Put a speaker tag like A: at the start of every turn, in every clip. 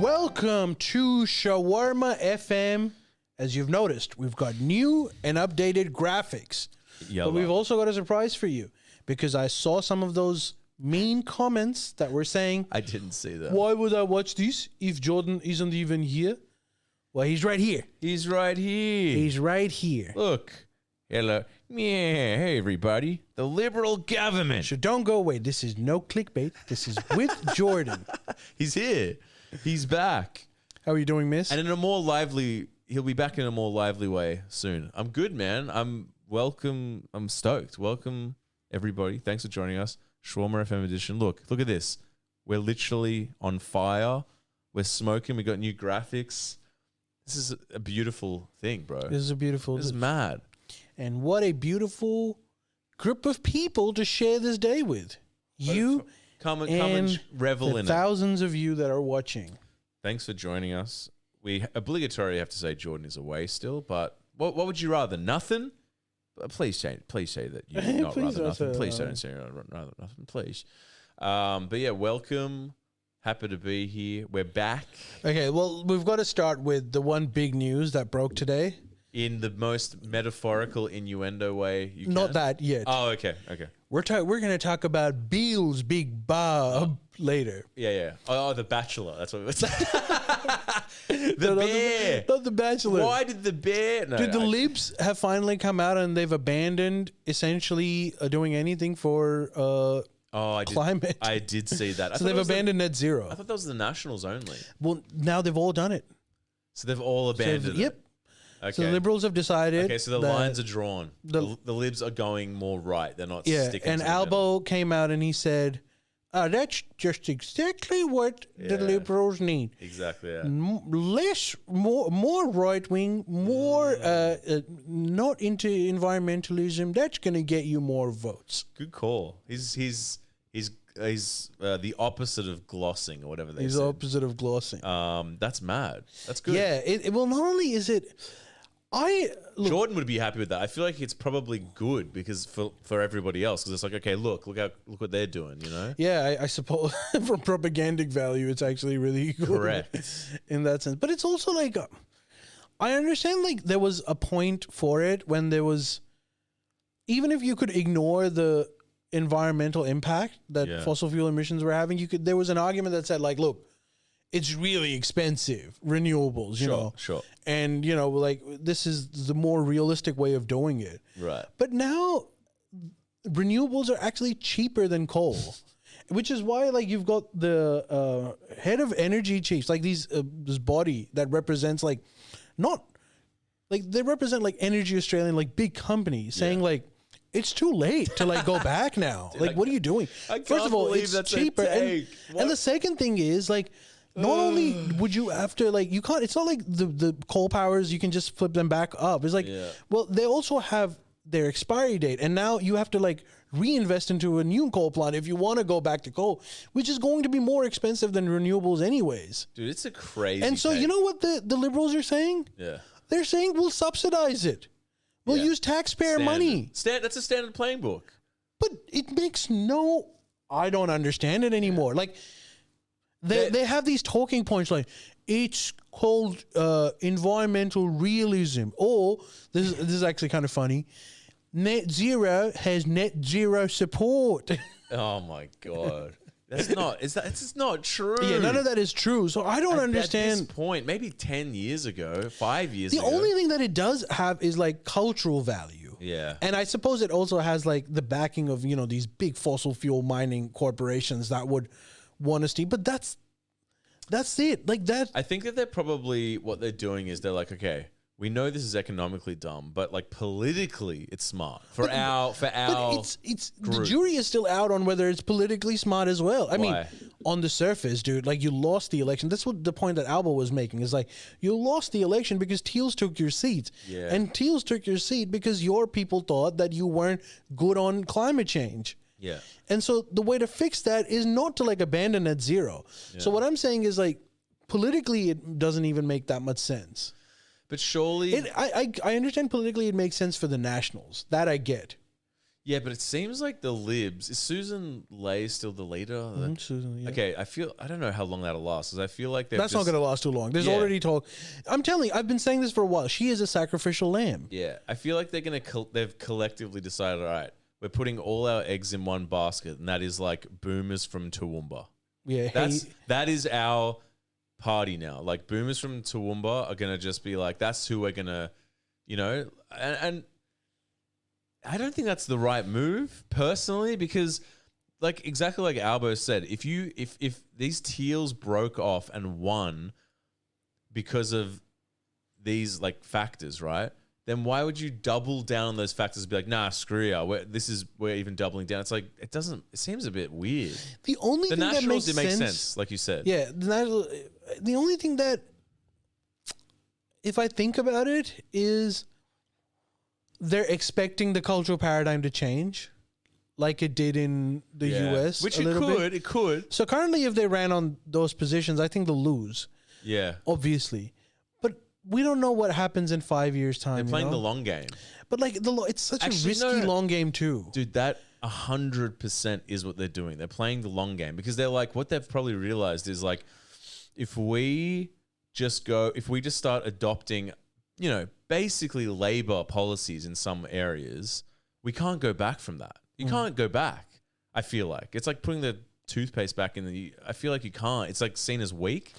A: Welcome to Shawarma FM. As you've noticed, we've got new and updated graphics.
B: Yellow.
A: But we've also got a surprise for you because I saw some of those mean comments that were saying,
B: I didn't see that.
A: why would I watch this if Jordan isn't even here? Well, he's right here.
B: He's right here.
A: He's right here.
B: Look. Hello. Yeah, hey, everybody. The Liberal government.
A: So don't go away. This is no clickbait. This is with Jordan.
B: He's here. He's back.
A: How are you doing, miss?
B: And in a more lively, he'll be back in a more lively way soon. I'm good, man. I'm stoked. Welcome, everybody. Thanks for joining us. Shawarma FM edition. Look at this. We're literally on fire. We're smoking. We got new graphics. This is a beautiful thing, bro.
A: This is a beautiful.
B: This is mad.
A: And what a beautiful group of people to share this day with. You
B: come and revel in it.
A: Thousands of you that are watching.
B: Thanks for joining us. We obligatorily have to say Jordan is away still, but what would you rather? Nothing? Please say that you would not rather nothing. Please don't say rather nothing, please. But yeah, welcome. Happy to be here. We're back.
A: Okay, well, we've got to start with the one big news that broke today.
B: In the most metaphorical innuendo way you can.
A: Not that yet.
B: Oh, okay.
A: We're going to talk about Bill's Big Bob later.
B: Yeah. Oh, The Bachelor. That's what we were saying. The bear.
A: Not The Bachelor.
B: Why did the bear? No,
A: Dude, the Libs have finally come out and they've abandoned essentially doing anything for climate.
B: I did see that.
A: So they've abandoned net zero.
B: I thought that was the Nationals only.
A: Well, now they've all done it.
B: So they've all abandoned it.
A: Yep.
B: Okay.
A: So the Liberals have decided.
B: Okay, so the lines are drawn. The Libs are going more right. They're not sticking
A: and
B: to the
A: Albo came out and he said, that's just exactly what the Liberals need.
B: Exactly, yeah.
A: More right-wing, more not into environmentalism. That's going to get you more votes.
B: Good call. He's the opposite of glossing or whatever they say.
A: He's the opposite of glossing.
B: That's mad. That's good.
A: Yeah, well, not only is it...
B: Jordan would be happy with that. I feel like it's probably good because for everybody else, because it's like, okay, look what they're doing, you know?
A: Yeah, I suppose for propagandic value, it's actually really good.
B: Correct.
A: In that sense. But it's also like, I understand like there was a point for it when there was, even if you could ignore the environmental impact that fossil fuel emissions were having, there was an argument that said like, look, it's really expensive, renewables, you know.
B: Sure.
A: And, you know, like this is the more realistic way of doing it.
B: Right.
A: But now renewables are actually cheaper than coal, which is why like you've got the head of energy chiefs, like this body that represents like, not like they represent like Energy Australia, like big companies saying like, it's too late to like go back now. Dude, like, what are you doing? First of all, it's cheaper. And the second thing is like, not only would you have to like, you can't, it's not like the coal powers, you can just flip them back up. It's like, well, they also have their expiry date and now you have to like reinvest into a new coal plant if you want to go back to coal, which is going to be more expensive than renewables anyways.
B: Dude, it's a crazy
A: And so you know what the Liberals are saying? Yeah. They're saying we'll subsidize it. We'll use taxpayer money.
B: That's a standard playing book.
A: But it makes I don't understand it anymore. Like, they have these talking points like, it's called environmental realism. Or, this is actually kind of funny, net zero has net zero support.
B: Oh my God. It's just not true.
A: Yeah, none of that is true. So I don't understand.
B: At this point, maybe 10 years ago, 5 years ago.
A: The only thing that it does have is like cultural value.
B: Yeah.
A: And I suppose it also has like the backing of, you know, these big fossil fuel mining corporations that would want to steal. But that's it. Like that.
B: I think that they're probably, what they're doing is they're like, okay, we know this is economically dumb, but like politically, it's smart for our. But
A: it's the jury is still out on whether it's politically smart as well. I mean, on the surface, dude, like you lost the election. That's what the point that Albo was making is like you lost the election because Teals took your seat, and Teals took your seat because your people thought that you weren't good on climate change.
B: Yeah,
A: and so the way to fix that is not to like abandon net zero. Yeah. So what I'm saying is like politically, it doesn't even make that much sense.
B: But surely...
A: I understand politically it makes sense for the Nationals. That I get.
B: Yeah, but it seems like the libs. Is Susan Lay still the leader?
A: Susan, yeah.
B: Okay, I don't know how long that'll last. Because I feel like
A: That's not going to last too long. There's already talk. I'm telling you, I've been saying this for a while. She is a sacrificial lamb.
B: Yeah, I feel like they've collectively decided, all right, we're putting all our eggs in one basket, and that is like boomers from Toowoomba.
A: Yeah,
B: that is our party now. Like boomers from Toowoomba are gonna just be like, that's who we're gonna, and I don't think that's the right move personally, because like exactly like Albo said, if these teals broke off and won because of these like factors, right? Then why would you double down on those factors and be like, nah, screw ya, we're even doubling down? It's like, it seems a bit weird.
A: The only thing that makes
B: sense, like you said.
A: Yeah, the only thing that, if I think about it, is they're expecting the cultural paradigm to change like it did in the US.
B: Which it could.
A: So currently, if they ran on those positions, I think they'll lose.
B: Yeah.
A: Obviously. We don't know what happens in 5 years' time.
B: They're playing the long game.
A: But like it's such a risky long game too.
B: Dude, that 100% is what they're doing. They're playing the long game because they're like, what they've probably realized is like, if we just start adopting, basically labor policies in some areas, we can't go back from that. You can't go back. I feel like it's like putting the toothpaste back in I feel like you can't. It's like seen as weak.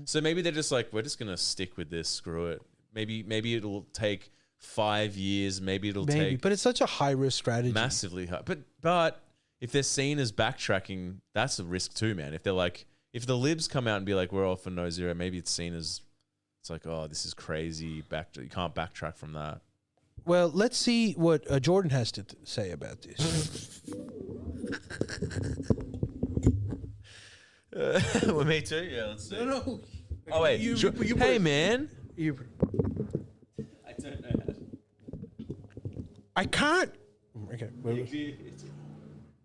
B: So maybe they're just like, we're just gonna stick with this. Screw it. Maybe it'll take 5 years. Maybe it'll take.
A: But it's such a high risk strategy.
B: Massively high. But if they're seen as backtracking, that's a risk too, man. If they're like, if the libs come out and be like, we're off for no zero, maybe it's seen as, it's like, oh, this is crazy. You can't backtrack from that.
A: Well, let's see what Jordan has to say about this.
B: Well, me too. Yeah, let's see.
A: No.
B: Oh wait. Hey, man.
A: I
B: don't know how.
A: I can't. Okay.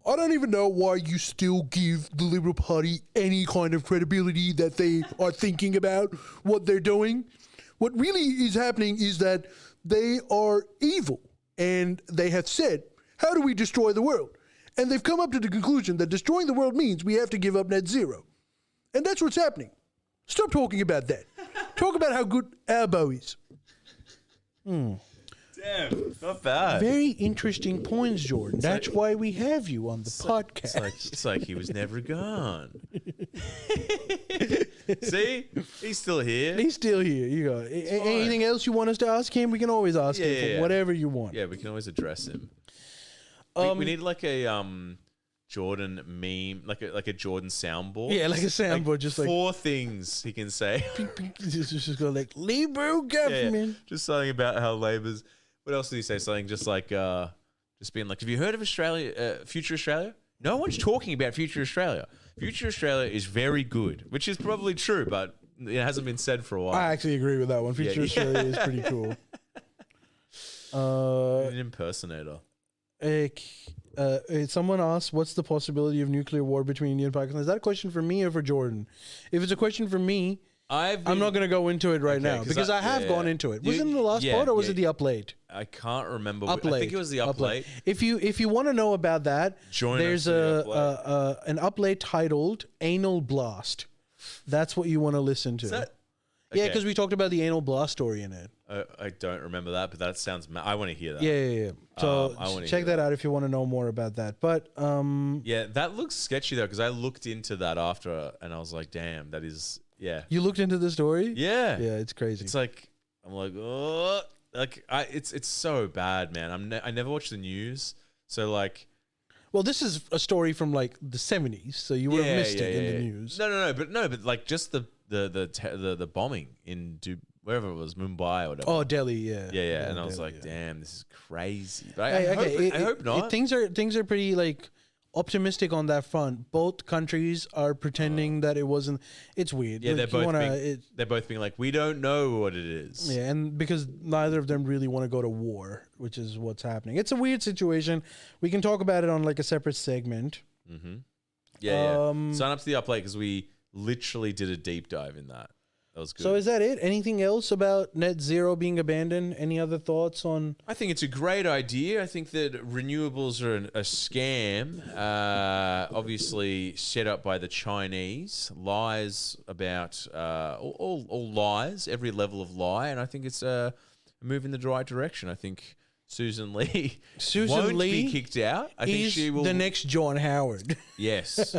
A: I don't even know why you still give the Liberal Party any kind of credibility that they are thinking about what they're doing. What really is happening is that they are evil, and they have said, how do we destroy the world? And they've come up to the conclusion that destroying the world means we have to give up net zero. And that's what's happening. Stop talking about that. Talk about how good Albo is.
B: Damn, not bad.
A: Very interesting points, Jordan. That's why we have you on the podcast.
B: It's like he was never gone. See? He's still here.
A: He's still here. You go. Anything else you want us to ask him? We can always ask him for whatever you want.
B: Yeah, we can always address him. We need like a Jordan meme, like a Jordan soundboard.
A: Yeah, like a soundboard, just like
B: 4 things he can say.
A: just go like Labour government.
B: Yeah. Just something about how Labour's. What else did he say? Something just like, just being like, have you heard of Australia, Future Australia? No one's talking about Future Australia. Future Australia is very good, which is probably true, but it hasn't been said for a while.
A: I actually agree with that one. Future Australia is pretty cool.
B: An impersonator.
A: Someone asked, what's the possibility of nuclear war between India and Pakistan? Is that a question for me or for Jordan? If it's a question for me, I'm not going to go into it right now because I have gone into it. Was it in the last part or was it the up late?
B: I can't remember.
A: I
B: think it was the up late.
A: If you want to know about that, there's an up late titled Anal Blast. That's what you want to listen to. Yeah, because we talked about the anal blast story in it.
B: I don't remember that, but that sounds. I want to hear that.
A: Yeah. So check that out if you want to know more about that. But
B: yeah, that looks sketchy though, because I looked into that after, and I was like, damn, that is. Yeah.
A: You looked into the story?
B: Yeah.
A: Yeah, it's crazy.
B: It's like I'm like, oh, like it's so bad, man. I never watch the news, so like.
A: Well, this is a story from like the 70s, so you would have missed it in the news.
B: No, but like just the bombing in wherever it was, Mumbai or whatever.
A: Oh, Delhi, yeah.
B: Yeah, and I was like, damn, this is crazy. But I hope not.
A: Things are pretty like optimistic on that front. Both countries are pretending that it wasn't. It's weird.
B: Yeah, they're both being like, we don't know what it is.
A: Yeah, and because neither of them really want to go to war, which is what's happening. It's a weird situation. We can talk about it on like a separate segment.
B: Mm-hmm. Yeah. Sign up to the up late because we literally did a deep dive in that. That was good.
A: So is that it? Anything else about net zero being abandoned? Any other thoughts on?
B: I think it's a great idea. I think that renewables are a scam, obviously set up by the Chinese. Lies about all lies, every level of lie, and I think it's a move in the right direction. I think Susan Lee won't be kicked out. I think she will.
A: The next John Howard.
B: Yes,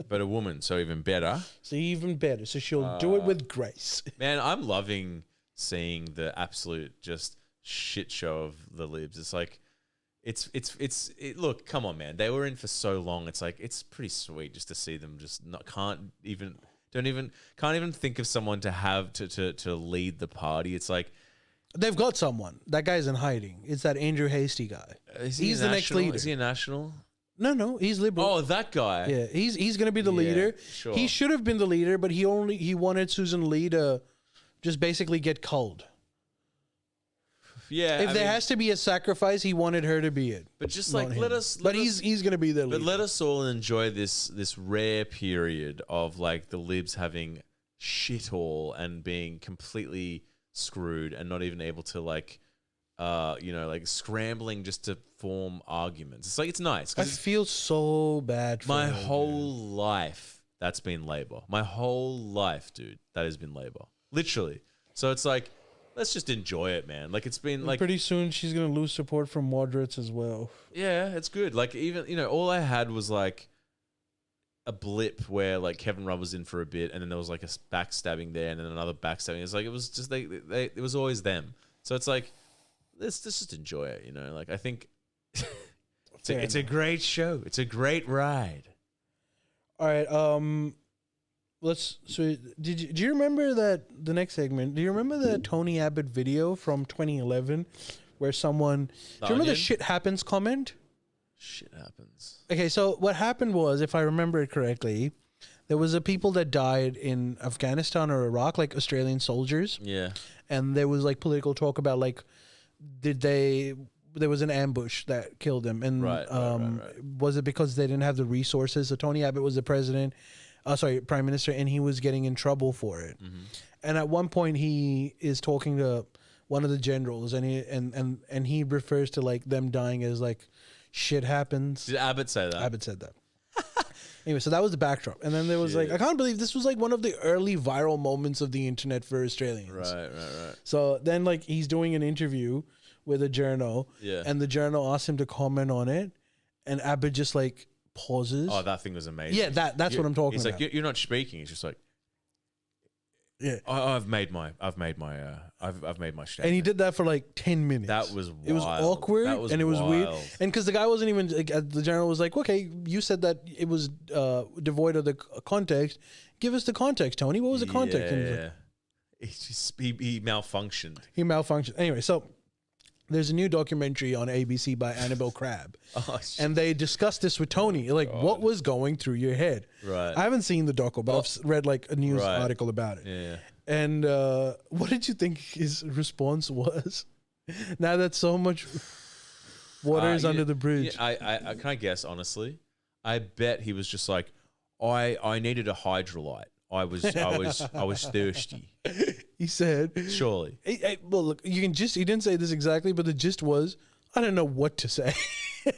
B: but a woman, so even better.
A: So even better. So she'll do it with grace.
B: Man, I'm loving seeing the absolute just shit show of the libs. It's like, look, come on, man. They were in for so long. It's like, it's pretty sweet just to see them just can't even think of someone to have to lead the party. It's like,
A: They've got someone. That guy's in hiding. It's that Andrew Hasty guy.
B: He's the next leader. Is he a national?
A: No, he's liberal.
B: Oh, that guy.
A: Yeah, he's gonna be the leader.
B: Sure.
A: He should have been the leader, but he wanted Susan Lee to just basically get culled.
B: Yeah.
A: If there has to be a sacrifice, he wanted her to be it.
B: But just like
A: he's gonna be the leader.
B: But let us all enjoy this rare period of like the libs having shit all and being completely screwed and not even able to like scrambling just to form arguments. It's like, it's nice.
A: I feel so bad for
B: my
A: her,
B: whole life that's been Labor. My whole life, dude, that has been Labor. Literally. So it's like, let's just enjoy it, man. Like, it's been like,
A: pretty soon she's gonna lose support from moderates as well.
B: yeah, it's good. Like, even all I had was like a blip where like Kevin Rudd was in for a bit, and then there was like a backstabbing there, and then another backstabbing. It's like, it was just it was always them. So it's like, let's just enjoy it, Like, I think it's a great show. It's a great ride.
A: All right. So do you remember that the next segment? Do you remember the Tony Abbott video from 2011 where someone? Do you remember the shit happens comment?
B: Shit happens.
A: Okay, so what happened was, if I remember it correctly, there was a people that died in Afghanistan or Iraq, like Australian soldiers.
B: Yeah.
A: And there was like political talk about like, there was an ambush that killed them, and
B: right.
A: was it because they didn't have the resources? So Tony Abbott was the prime minister, and he was getting in trouble for it. Mm-hmm. And at one point, he is talking to one of the generals, and he refers to like them dying as like shit happens.
B: Did Abbott say that?
A: Abbott said that. Anyway, so that was the backdrop, and then there was like, I can't believe this was like one of the early viral moments of the internet for Australians.
B: Right.
A: So then, like, he's doing an interview with a journal, and the journal asks him to comment on it, and Abbott just like pauses.
B: Oh, that thing was amazing.
A: Yeah, that's what I'm talking about.
B: He's like, you're not speaking. He's just like,
A: yeah,
B: I've made my statement.
A: And he did that for like 10 minutes.
B: That was wild.
A: It was awkward, and it was weird. And because the guy wasn't even, like, the journal was like, okay, you said that it was devoid of the context. Give us the context, Tony. What was the context?
B: Yeah. He malfunctioned.
A: He malfunctioned. Anyway, so there's a new documentary on ABC by Annabelle Crabb. And they discussed this with Tony. Like, what was going through your head?
B: Right.
A: I haven't seen the doco, but I've read like a news article about it.
B: Yeah.
A: And what did you think his response was? Now that so much water is under the bridge.
B: I can't guess, honestly. I bet he was just like, I needed a hydrolyte. I was thirsty.
A: He said,
B: surely.
A: Well, look, he didn't say this exactly, but the gist was, I don't know what to say.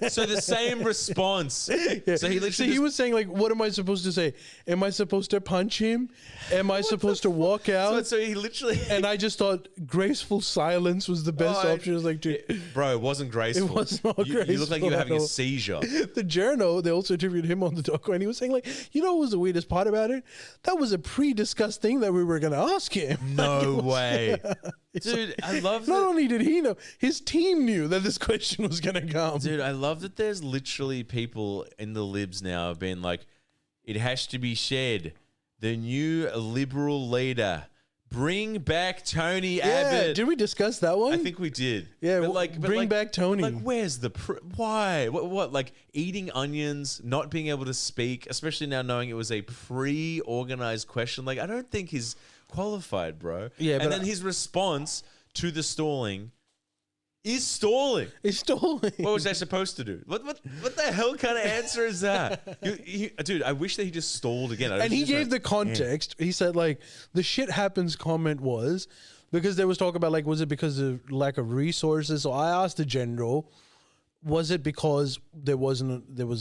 B: So the same response. Yeah. So he
A: was saying, like, what am I supposed to say? Am I supposed to punch him? Am I supposed to walk out?
B: So he literally.
A: And I just thought graceful silence was the best option. I was like, dude,
B: bro, it wasn't graceful.
A: It was not graceful.
B: You look like you were having a seizure.
A: The journal, they also interviewed him on the doco, and he was saying, like, what was the weirdest part about it? That was a pre-discussed thing that we were going to ask him.
B: No way. Dude, I love that.
A: Not only did he know, his team knew that this question was going to come.
B: Dude, I love that there's literally people in the libs now being like, it has to be said, the new Liberal leader, bring back Tony Abbott.
A: Did we discuss that one?
B: I think we did.
A: Yeah, bring back Tony.
B: Like, where's the why? What? Like, eating onions, not being able to speak, especially now knowing it was a pre-organized question. Like, I don't think he's qualified, bro.
A: Yeah,
B: and then his response to the stalling is stalling.
A: It's stalling.
B: What was I supposed to do? What the hell kind of answer is that? Dude, I wish that he just stalled again.
A: And he gave the context. He said, like, the shit happens comment was because there was talk about, like, was it because of lack of resources? So I asked the general, was it because there was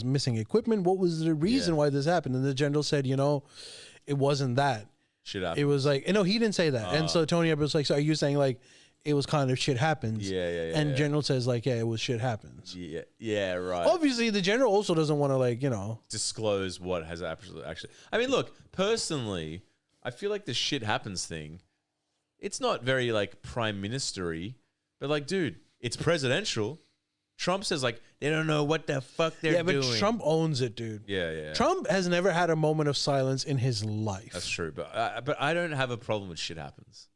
A: missing equipment? What was the reason why this happened? And the general said, it wasn't that.
B: Shit happens.
A: It was like, no, he didn't say that. And so Tony Abbott was like, so are you saying, like, it was kind of shit happens?
B: Yeah.
A: And general says, like, yeah, it was shit happens.
B: Yeah, right.
A: Obviously, the general also doesn't want to, like,
B: disclose what has actually. I mean, look, personally, I feel like the shit happens thing, it's not very, like, prime minister-y, but, like, dude, it's presidential. Trump says, like, they don't know what the fuck they're doing.
A: Yeah, but Trump owns it, dude.
B: Yeah.
A: Trump has never had a moment of silence in his life.
B: That's true, but I don't have a problem with shit happens.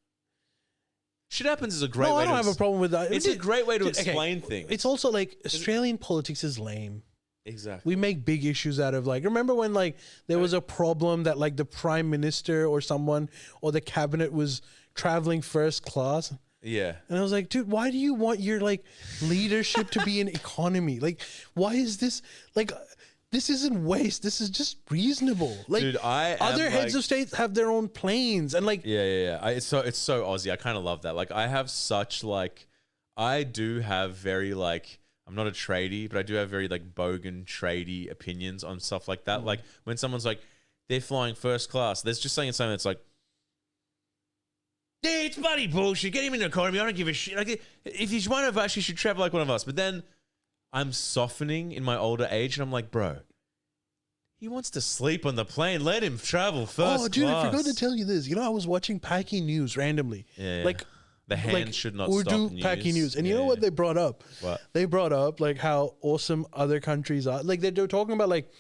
B: Shit happens is a great way
A: I don't have a problem with that.
B: It's a great way to explain things.
A: It's also like Australian politics is lame.
B: Exactly.
A: We make big issues out of, like, remember when, like, there was a problem that, like, the prime minister or someone or the cabinet was traveling first class?
B: Yeah.
A: And I was like, dude, why do you want your, like, leadership to be an economy? Like, why is this, like, this isn't waste. This is just reasonable. Like,
B: dude,
A: other heads of states have their own planes and, like,
B: yeah. It's so Aussie. I kind of love that. Like, I have such, like, I do have very, like, I'm not a tradie, but I do have very, like, bogan tradie opinions on stuff like that. Like, when someone's like, they're flying first class, there's just saying something that's like, yeah, it's bloody bullshit. Get him in the economy. I don't give a shit. Like, if he's one of us, he should travel like one of us. But then I'm softening in my older age, and I'm like, bro, he wants to sleep on the plane. Let him travel first.
A: Oh, dude,
B: class.
A: I forgot to tell you this. I was watching Paki News randomly.
B: Yeah.
A: Like,
B: the hand should not stop
A: Urdu
B: news.
A: Paki News. And you know what they brought up?
B: What?
A: They brought up, like, how awesome other countries are. Like, they're talking about, like,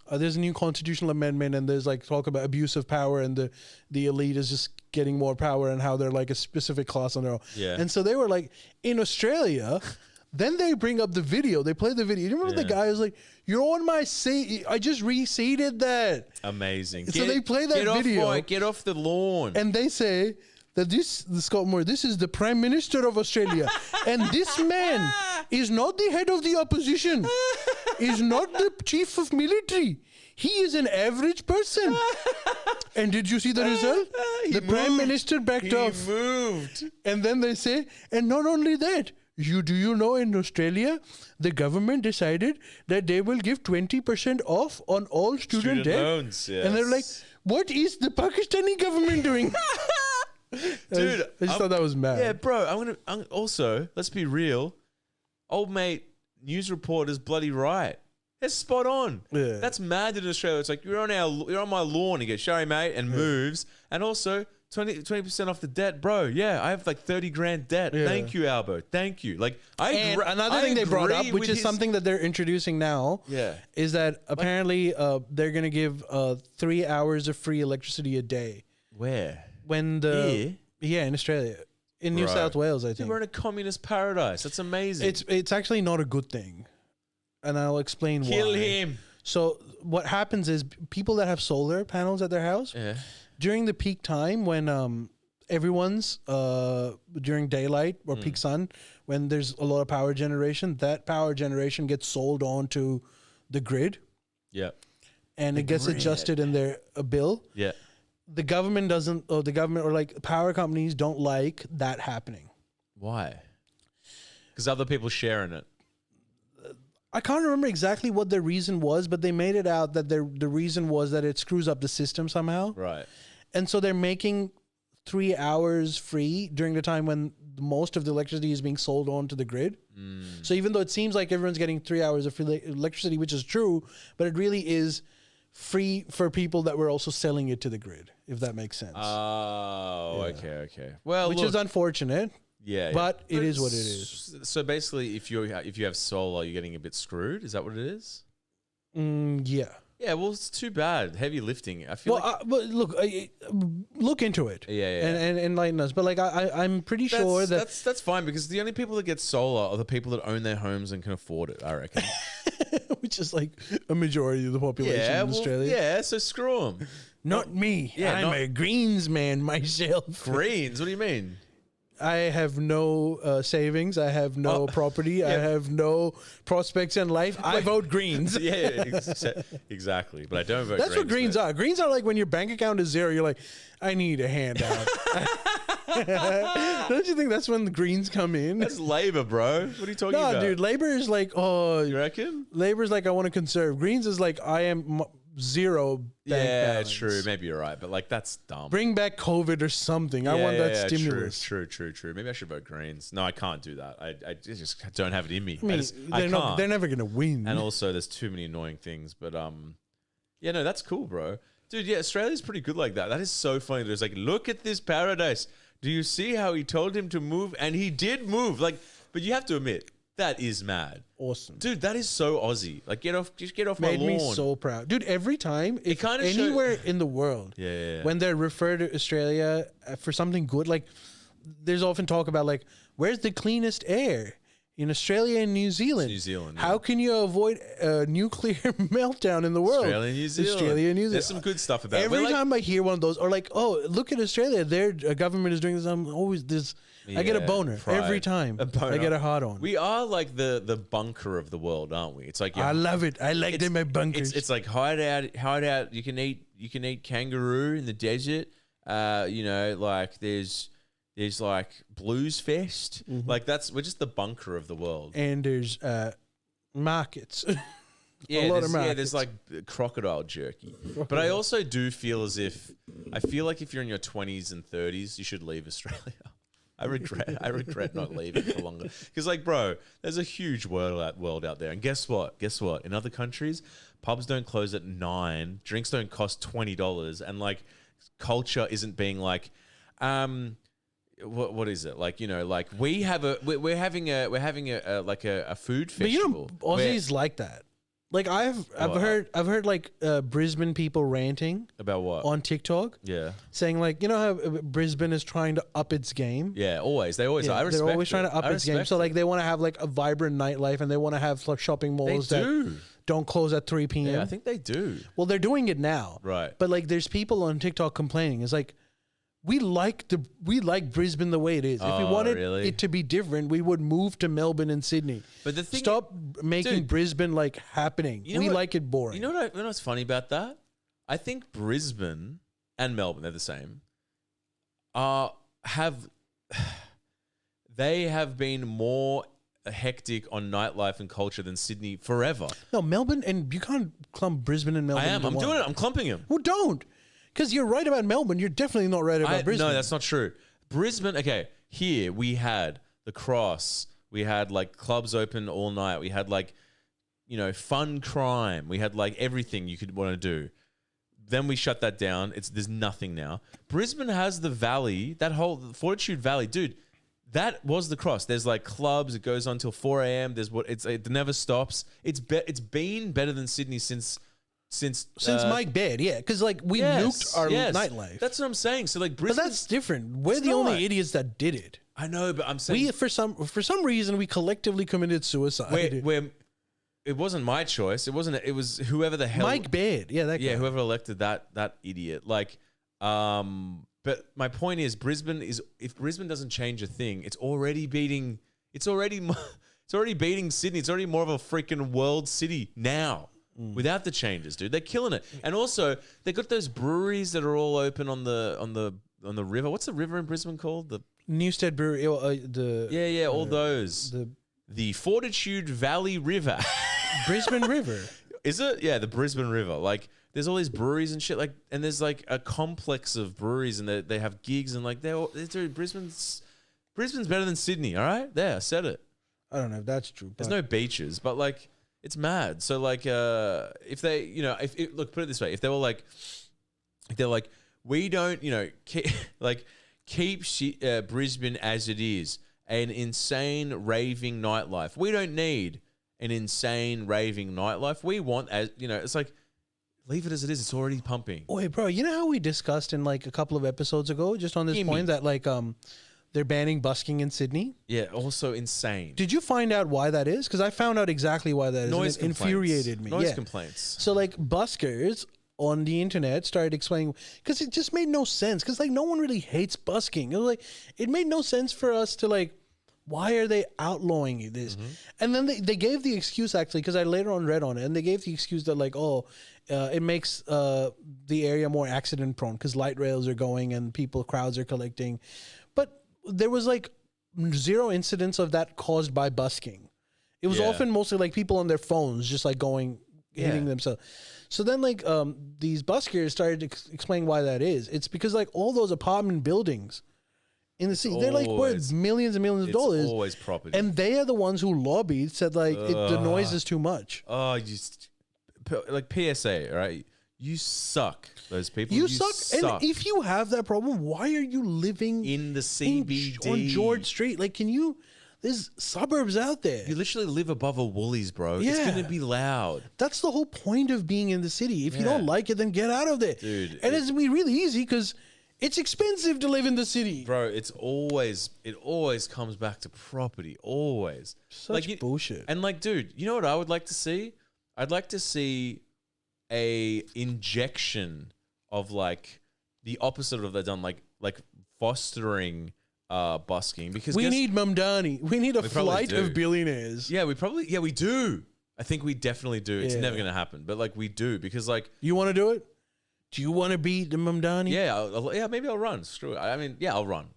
A: there's a new constitutional amendment and there's, like, talk about abuse of power and the elite is just getting more power and how they're, like, a specific class on their own.
B: Yeah.
A: And so they were like, in Australia, then they bring up the video. They play the video. You remember the guy was like, you're on my seat. I just reseated that.
B: Amazing.
A: So they play that video.
B: Get off the lawn.
A: And they say that the Scott Moore, this is the Prime Minister of Australia. And this man is not the head of the opposition. Is not the chief of military. He is an average person. And did you see the result? The Prime Minister backed off.
B: He moved.
A: And then they say, and not only that, do you know in Australia, the government decided that they will give 20% off on all student debt.
B: Loans, yes.
A: And they're like, what is the Pakistani government doing?
B: Dude,
A: I just thought that was mad.
B: Yeah, bro. I'm also, let's be real. Old mate, news reporter's bloody right. That's spot on.
A: Yeah.
B: That's mad in Australia. It's like, you're on my lawn. He goes, sorry, mate, and moves. And also, 20% off the debt, bro. Yeah, I have like 30 grand debt.
A: Yeah.
B: Thank you, Albo. Thank you. Like,
A: Another thing they brought up, which is something that they're introducing now, is that apparently they're going to give 3 hours of free electricity a day.
B: Where?
A: In Australia. In New South Wales, I think.
B: Dude, we're in a communist paradise. That's amazing.
A: It's actually not a good thing. And I'll explain why.
B: Kill him.
A: So what happens is people that have solar panels at their house, during the peak time when everyone's during daylight or peak sun, when there's a lot of power generation, that power generation gets sold on to the grid. Yeah. And it gets adjusted in their bill. Yeah. The government doesn't, or the government or like power companies don't like that happening.
B: Why? Because other people share in it.
A: I can't remember exactly what the reason was, but they made it out that the reason was that it screws up the system somehow. Right. And so they're making 3 hours free during the time when most of the electricity is being sold on to the grid. So even though it seems like everyone's getting 3 hours of free electricity, which is true, but it really is free for people that were also selling it to the grid, if that makes sense.
B: Oh, okay. Well,
A: which is unfortunate.
B: Yeah,
A: but it is what it is.
B: So basically, if you have solar, you're getting a bit screwed. Is that what it is?
A: Yeah.
B: Yeah. Well, it's too bad. Heavy lifting. I feel.
A: Well, but look into it.
B: Yeah.
A: And enlighten us. But like, I'm pretty sure
B: that's fine, because the only people that get solar are the people that own their homes and can afford it, I reckon.
A: Which is like a majority of the population in Australia.
B: Yeah. So screw them.
A: Not me. Yeah, I'm a greens man myself.
B: Greens? What do you mean?
A: I have no savings. I have no property. I have no prospects in life. I vote Greens.
B: Exactly. But I don't vote.
A: That's what Greens are. Greens are like when your bank account is zero. You're like, I need a handout. Don't you think that's when the Greens come in?
B: That's Labor, bro. What are you talking about?
A: No, dude. Labor is like, oh,
B: you reckon?
A: Labor is like, I want to conserve. Greens is like, I am zero bank balance.
B: True. Maybe you're right, but like that's dumb.
A: Bring back COVID or something. I want that stimulus.
B: True. Maybe I should vote Greens. No, I can't do that. I just don't have it in me.
A: I mean, they're never gonna win.
B: And also, there's too many annoying things. But yeah, no, that's cool, bro. Dude, yeah, Australia's pretty good like that. That is so funny. There's like, look at this paradise. Do you see how he told him to move? And he did move. Like, but you have to admit, that is mad.
A: Awesome.
B: Dude, that is so Aussie. Like, just get off my lawn.
A: Made me so proud. Dude, every time, if anywhere in the world, when they're referred to Australia for something good, like, there's often talk about, like, where's the cleanest air? In Australia and New Zealand.
B: New Zealand.
A: How can you avoid a nuclear meltdown in the world?
B: Australia and New Zealand. There's some good stuff about it.
A: Every time I hear one of those, or like, oh, look at Australia, their government is doing this. I'm always this. I get a boner every time. I get a hard on.
B: We are like the bunker of the world, aren't we? It's like
A: I love it. I like them in bunkers.
B: It's like hide out. You can eat kangaroo in the desert. You know, like there's like Blues Fest. Like we're just the bunker of the world.
A: And there's markets.
B: Yeah, there's like crocodile jerky. But I also do feel as if if you're in your 20s and 30s, you should leave Australia. I regret not leaving for longer. Because like, bro, there's a huge world out there. And guess what? In other countries, pubs don't close at 9, drinks don't cost $20, and like culture isn't being like what is it? Like, you know, like we're having a like a food festival.
A: But you know, Aussies like that. Like I've heard like Brisbane people ranting
B: about what
A: on TikTok.
B: Yeah,
A: saying like, you know how Brisbane is trying to up its game.
B: Yeah, always. They always. I respect.
A: They're always trying to up its game. So like they want to have like a vibrant nightlife, and they want to have like shopping malls that don't close at 3 p.m.
B: Yeah, I think they do.
A: Well, they're doing it now,
B: right?
A: But like, there's people on TikTok complaining. It's like, we like Brisbane the way it is. If we wanted it to be different, we would move to Melbourne and Sydney.
B: But the thing,
A: stop making Brisbane like happening. We like it boring.
B: You know what's funny about that? I think Brisbane and Melbourne, they're the same. They have been more hectic on nightlife and culture than Sydney forever.
A: No, Melbourne, and you can't clump Brisbane and Melbourne.
B: I am. I'm doing it. I'm clumping them.
A: Well, don't. Because you're right about Melbourne. You're definitely not right about Brisbane.
B: No, that's not true. Brisbane, okay, here we had the Cross. We had like clubs open all night. We had like, you know, fun crime. We had like everything you could want to do. Then we shut that down. There's nothing now. Brisbane has the valley, that whole Fortitude Valley. Dude, that was the Cross. There's like clubs. It goes on till 4 a.m. It never stops. It's been better than Sydney since
A: Mike Baird, yeah, because like we nuked our nightlife.
B: That's what I'm saying. So like, Brisbane,
A: but that's different. We're the only idiots that did it.
B: I know, but I'm saying
A: for some reason we collectively committed suicide.
B: It wasn't my choice. It wasn't. It was whoever the hell
A: Mike Baird. Yeah, that guy.
B: Whoever elected that idiot. Like, but my point is, if Brisbane doesn't change a thing, it's already beating Sydney. It's already more of a freaking world city now. Without the changes, dude, they're killing it. And also, they got those breweries that are all open on the river. What's the river in Brisbane called? The
A: Newstead Brewery.
B: All those. The Fortitude Valley River.
A: Brisbane River.
B: Is it? Yeah, the Brisbane River. Like, there's all these breweries and shit. Like, and there's like a complex of breweries, and they have gigs, and like Brisbane's better than Sydney. All right, there, I said it.
A: I don't know if that's true.
B: There's no beaches, but like. It's mad. So like, if they, you know, look, put it this way, if they're like, we don't, you know, keep Brisbane as it is, an insane raving nightlife. We don't need an insane raving nightlife. We want, as you know, it's like, leave it as it is. It's already pumping.
A: Wait, bro, you know how we discussed in like a couple of episodes ago, just on this point that like, they're banning busking in Sydney.
B: Yeah, also insane.
A: Did you find out why that is? Because I found out exactly why that is.
B: Noise
A: and it infuriated me.
B: Noise complaints.
A: So like buskers on the internet started explaining, because it just made no sense, because like no one really hates busking. It was like, it made no sense for us to like, why are they outlawing this? And then they gave the excuse, actually, because I later on read on it, and they gave the excuse that like, it makes the area more accident prone because light rails are going and crowds are collecting. But there was like 0 incidents of that caused by busking. It was often mostly like people on their phones just like hitting themselves. So then like these buskers started to explain why that is. It's because like all those apartment buildings in the city, they're like worth millions and millions of dollars.
B: It's always property.
A: And they are the ones who lobbied, said like the noise is too much.
B: Oh, like PSA, right? You suck. Those people.
A: You suck. And if you have that problem, why are you living
B: in the CBD
A: on George Street? Like, there's suburbs out there.
B: You literally live above a Woolies, bro.
A: Yeah.
B: It's going to be loud.
A: That's the whole point of being in the city. If you don't like it, then get out of there.
B: Dude.
A: And it's going to be really easy because it's expensive to live in the city.
B: Bro, it always comes back to property. Always.
A: Such bullshit.
B: And like, dude, you know what I would like to see? I'd like to see a injection of like the opposite of what they've done, like fostering busking, because
A: we need Mamdani. We need a flight of billionaires.
B: Yeah, we do. I think we definitely do. It's never going to happen, but like we do, because like,
A: you want to do it? Do you want to beat the Mamdani?
B: Yeah, maybe I'll run. Screw it. I mean, yeah, I'll run.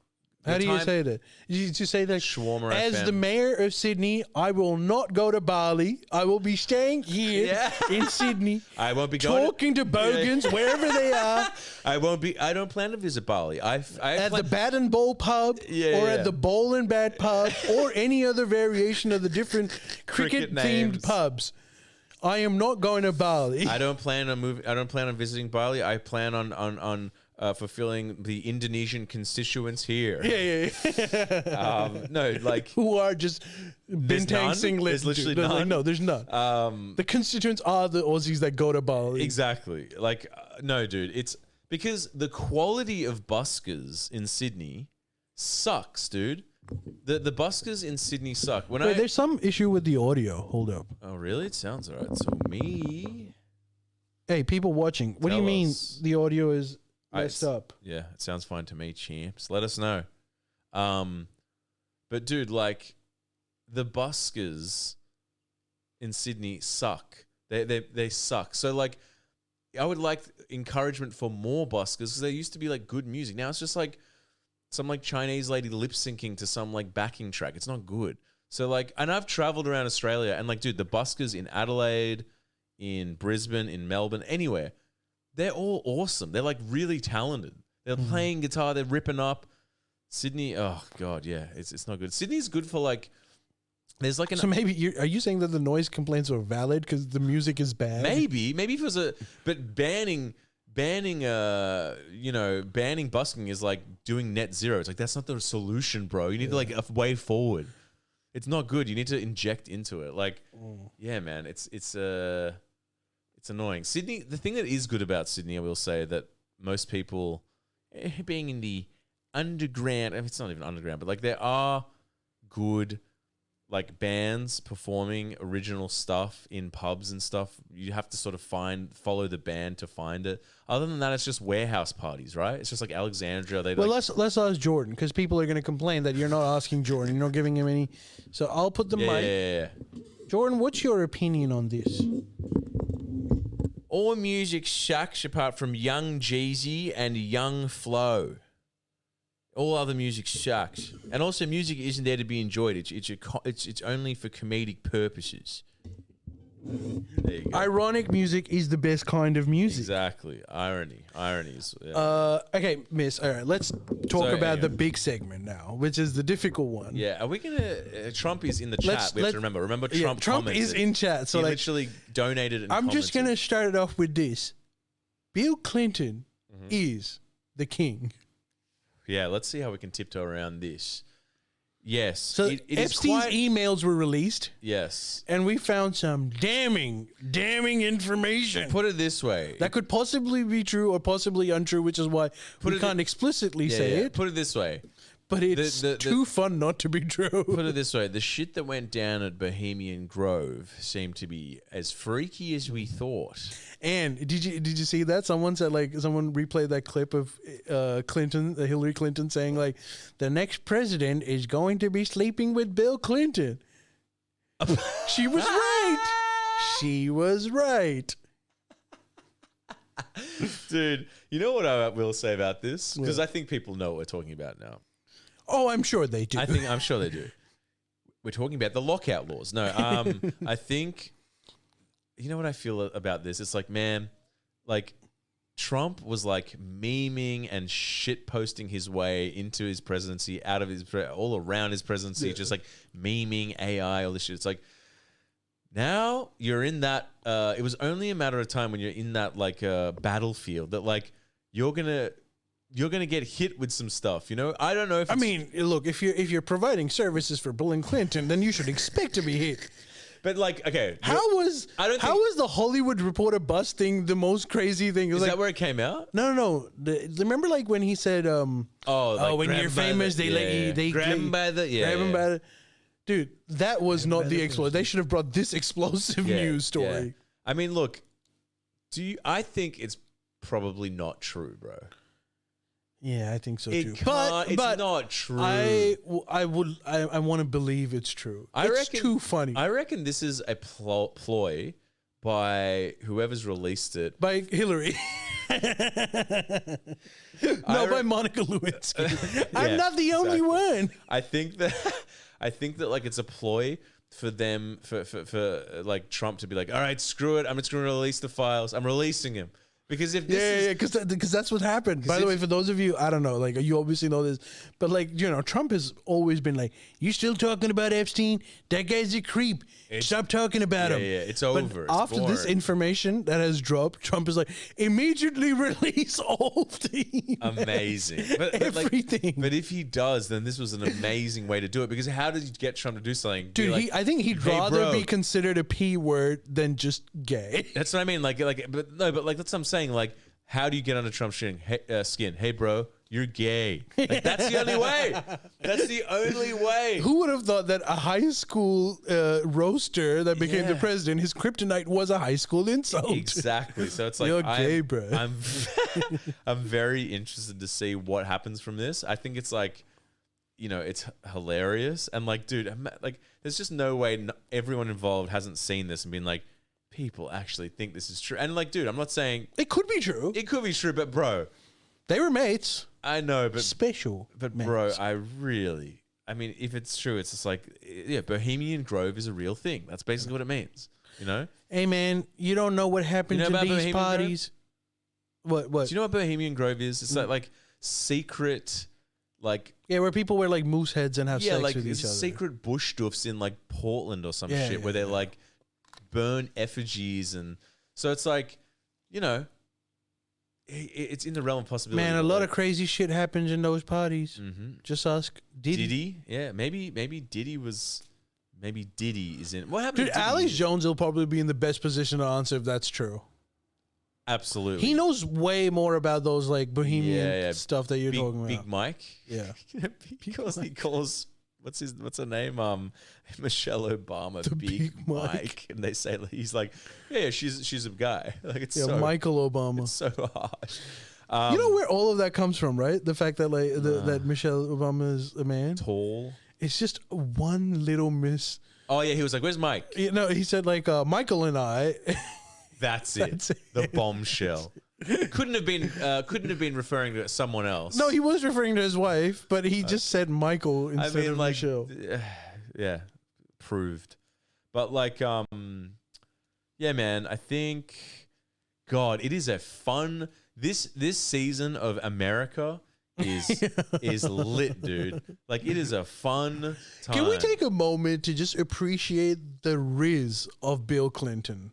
A: How do you say that? Did you say that?
B: Shawarma
A: As
B: FM.
A: the mayor of Sydney, I will not go to Bali. I will be staying here in Sydney.
B: I won't be
A: talking to bogans wherever they are.
B: I won't be. I don't plan to visit Bali. At
A: the Bat and Bowl pub, or at the Bowl and Bat pub, or any other variation of the different cricket-themed pubs. I am not going to Bali.
B: I don't plan on moving. I don't plan on visiting Bali. I plan on fulfilling the Indonesian constituents here. No, like
A: who are just bintang singlet.
B: There's literally none.
A: No, there's none. The constituents are the Aussies that go to Bali.
B: Exactly. Like no, dude. It's because the quality of buskers in Sydney sucks, dude. The buskers in Sydney suck.
A: There's some issue with the audio. Hold up.
B: Oh, really? It sounds alright. So
A: Hey, people watching. What do you mean the audio is messed up?
B: Yeah, it sounds fine to me, champs. Let us know. But dude, like the buskers in Sydney suck. They suck. So like, I would like encouragement for more buskers, because there used to be like good music. Now it's just like some like Chinese lady lip syncing to some like backing track. It's not good. So like, and I've traveled around Australia, and like, dude, the buskers in Adelaide, in Brisbane, in Melbourne, anywhere, they're all awesome. They're like really talented. They're playing guitar. They're ripping up. Sydney, oh god, yeah, it's not good. Sydney's good for like, there's like
A: so maybe are you saying that the noise complaints are valid because the music is bad?
B: Maybe if it was but banning busking is like doing net zero. It's like, that's not the solution, bro. You need to like a way forward. It's not good. You need to inject into it. Like, yeah, man, it's annoying. Sydney, the thing that is good about Sydney, I will say, that most people being in the underground, I mean, it's not even underground, but like there are good like bands performing original stuff in pubs and stuff. You have to sort of follow the band to find it. Other than that, it's just warehouse parties, right? It's just like Alexandria.
A: Let's ask Jordan, because people are going to complain that you're not asking Jordan. You're not giving him any. So I'll put the mic.
B: Yeah.
A: Jordan, what's your opinion on this?
B: All music sucks apart from Young Jeezy and Young Flow. All other music sucks, and also music isn't there to be enjoyed. It's only for comedic purposes. There you go.
A: Ironic music is the best kind of music.
B: Exactly, irony is.
A: Yeah. Okay, Miss. All right, let's talk about the big segment now, which is the difficult one.
B: Yeah, are we gonna? Trump is in the chat. We have to remember. Trump.
A: Trump is in chat. So
B: he
A: like,
B: literally donated. And
A: I'm
B: commented.
A: just gonna start it off with this. Bill Clinton is the king.
B: Yeah, let's see how we can tiptoe around this. Yes.
A: So Epstein's emails were released.
B: Yes.
A: And we found some damning information.
B: Put it this way.
A: That could possibly be true or possibly untrue, which is why we can't explicitly say it.
B: Put it this way.
A: but it's too fun not to be true.
B: Put it this way: the shit that went down at Bohemian Grove seemed to be as freaky as we thought.
A: And did you see that? Someone said someone replayed that clip of Hillary Clinton saying the next president is going to be sleeping with Bill Clinton. She was right. She was right.
B: Dude, you know what I will say about this? Because I think people know what we're talking about now.
A: Oh, I'm sure they do.
B: I'm sure they do. We're talking about the lockout laws. No, I think, you know what I feel about this? It's like, man, Trump was memeing and shit posting his way into his presidency, out of his, all around his presidency, just memeing AI, all this shit. It's like, now you're in that, it was only a matter of time when you're in that battlefield that you're gonna get hit with some stuff, you know? I don't know if
A: I mean, look, if you're providing services for Bill and Clinton, then you should expect to be hit.
B: But okay,
A: how was the Hollywood Reporter bust thing the most crazy thing? It was
B: is that where it came out?
A: No. Remember when he said, when you're famous, they let you, they
B: grab him by the
A: Dude, that was not the explosive. They should have brought this explosive news story.
B: Yeah. I mean, look, I think it's probably not true, bro.
A: Yeah, I think so too.
B: But it's not true.
A: I want to believe it's true. It's too funny.
B: I reckon this is a ploy by whoever's released it.
A: By Hillary. By Monica Lewinsky. I'm not the only one.
B: I think that it's a ploy for them for Trump to be all right, screw it. I'm just going to release the files. I'm releasing him. Because if this
A: because that's what happened. By the way, for those of you, I don't know, you obviously know this, but Trump has always been you still talking about Epstein? That guy's a creep. Stop talking about him.
B: Yeah, it's over.
A: But after this information that has dropped, Trump is immediately release all the
B: amazing, but
A: everything.
B: But if he does, then this was an amazing way to do it. Because how did you get Trump to do something?
A: Dude, I think he'd rather be considered a P word than just gay.
B: That's what I mean. But that's what I'm saying. How do you get under Trump's skin? Hey, bro, you're gay. That's the only way. That's the only way.
A: Who would have thought that a high school roaster that became the president, his kryptonite was a high school insult?
B: Exactly. So it's
A: you're gay, bro.
B: I'm very interested to see what happens from this. I think it's it's hilarious. And dude, there's just no way everyone involved hasn't seen this and been people actually think this is true. And dude, I'm not saying
A: it could be true.
B: It could be true, but bro,
A: they were mates.
B: I know, but
A: special.
B: But
A: mates.
B: Bro, I mean, if it's true, it's just Bohemian Grove is a real thing. That's basically what it means. You know?
A: Hey man, you don't know what happens in these parties. What?
B: Do you know what Bohemian Grove is? It's like secret,
A: where people wear moose heads and have sex with each other.
B: Secret bush doofs in Portland or some shit where they're burn effigies, and so it's it's in the realm of possibility.
A: Man, a lot of crazy shit happens in those parties. Mm-hmm. Just ask Diddy.
B: Yeah, maybe Diddy is in. What happened?
A: Dude, Alex Jones will probably be in the best position to answer if that's true.
B: Absolutely,
A: he knows way more about those bohemian stuff that you're talking about.
B: Big Mike, because he calls. What's her name? Michelle Obama, the Big Mike. And they say he's she's a guy. It's so
A: Michael Obama.
B: It's so harsh.
A: You know where all of that comes from, right? The fact that that Michelle Obama is a man,
B: tall.
A: It's just one little miss.
B: Oh yeah, he was "Where's Mike?"
A: He said Michael and I.
B: That's it. The bombshell. Couldn't have been referring to someone else.
A: No, he was referring to his wife, but he just said Michael instead of Michelle.
B: Yeah, proved. But man, I think God, it is a fun this season of America is lit, dude. It is a fun time.
A: Can we take a moment to just appreciate the riz of Bill Clinton?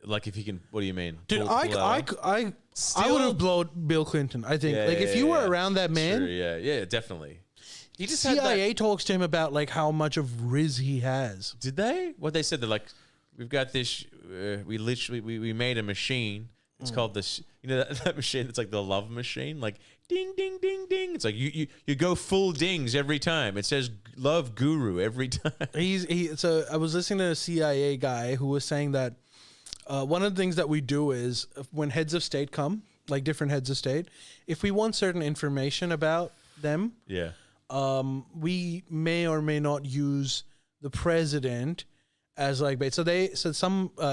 B: If he can, what do you mean?
A: Dude, I would have blown Bill Clinton. I think if you were around that man,
B: sure, yeah, definitely. He just
A: CIA talks to him about how much of riz he has.
B: Did they? What they said? They're we've got this. We literally we made a machine It's called you know that machine. It's like the love machine, like ding, ding, ding, ding. It's like you go full dings every time. It says love guru every time.
A: So I was listening to a CIA guy who was saying that one of the things that we do is when heads of state come, like different heads of state, if we want certain information about them,
B: Yeah.
A: We may or may not use the president as like bait. So they said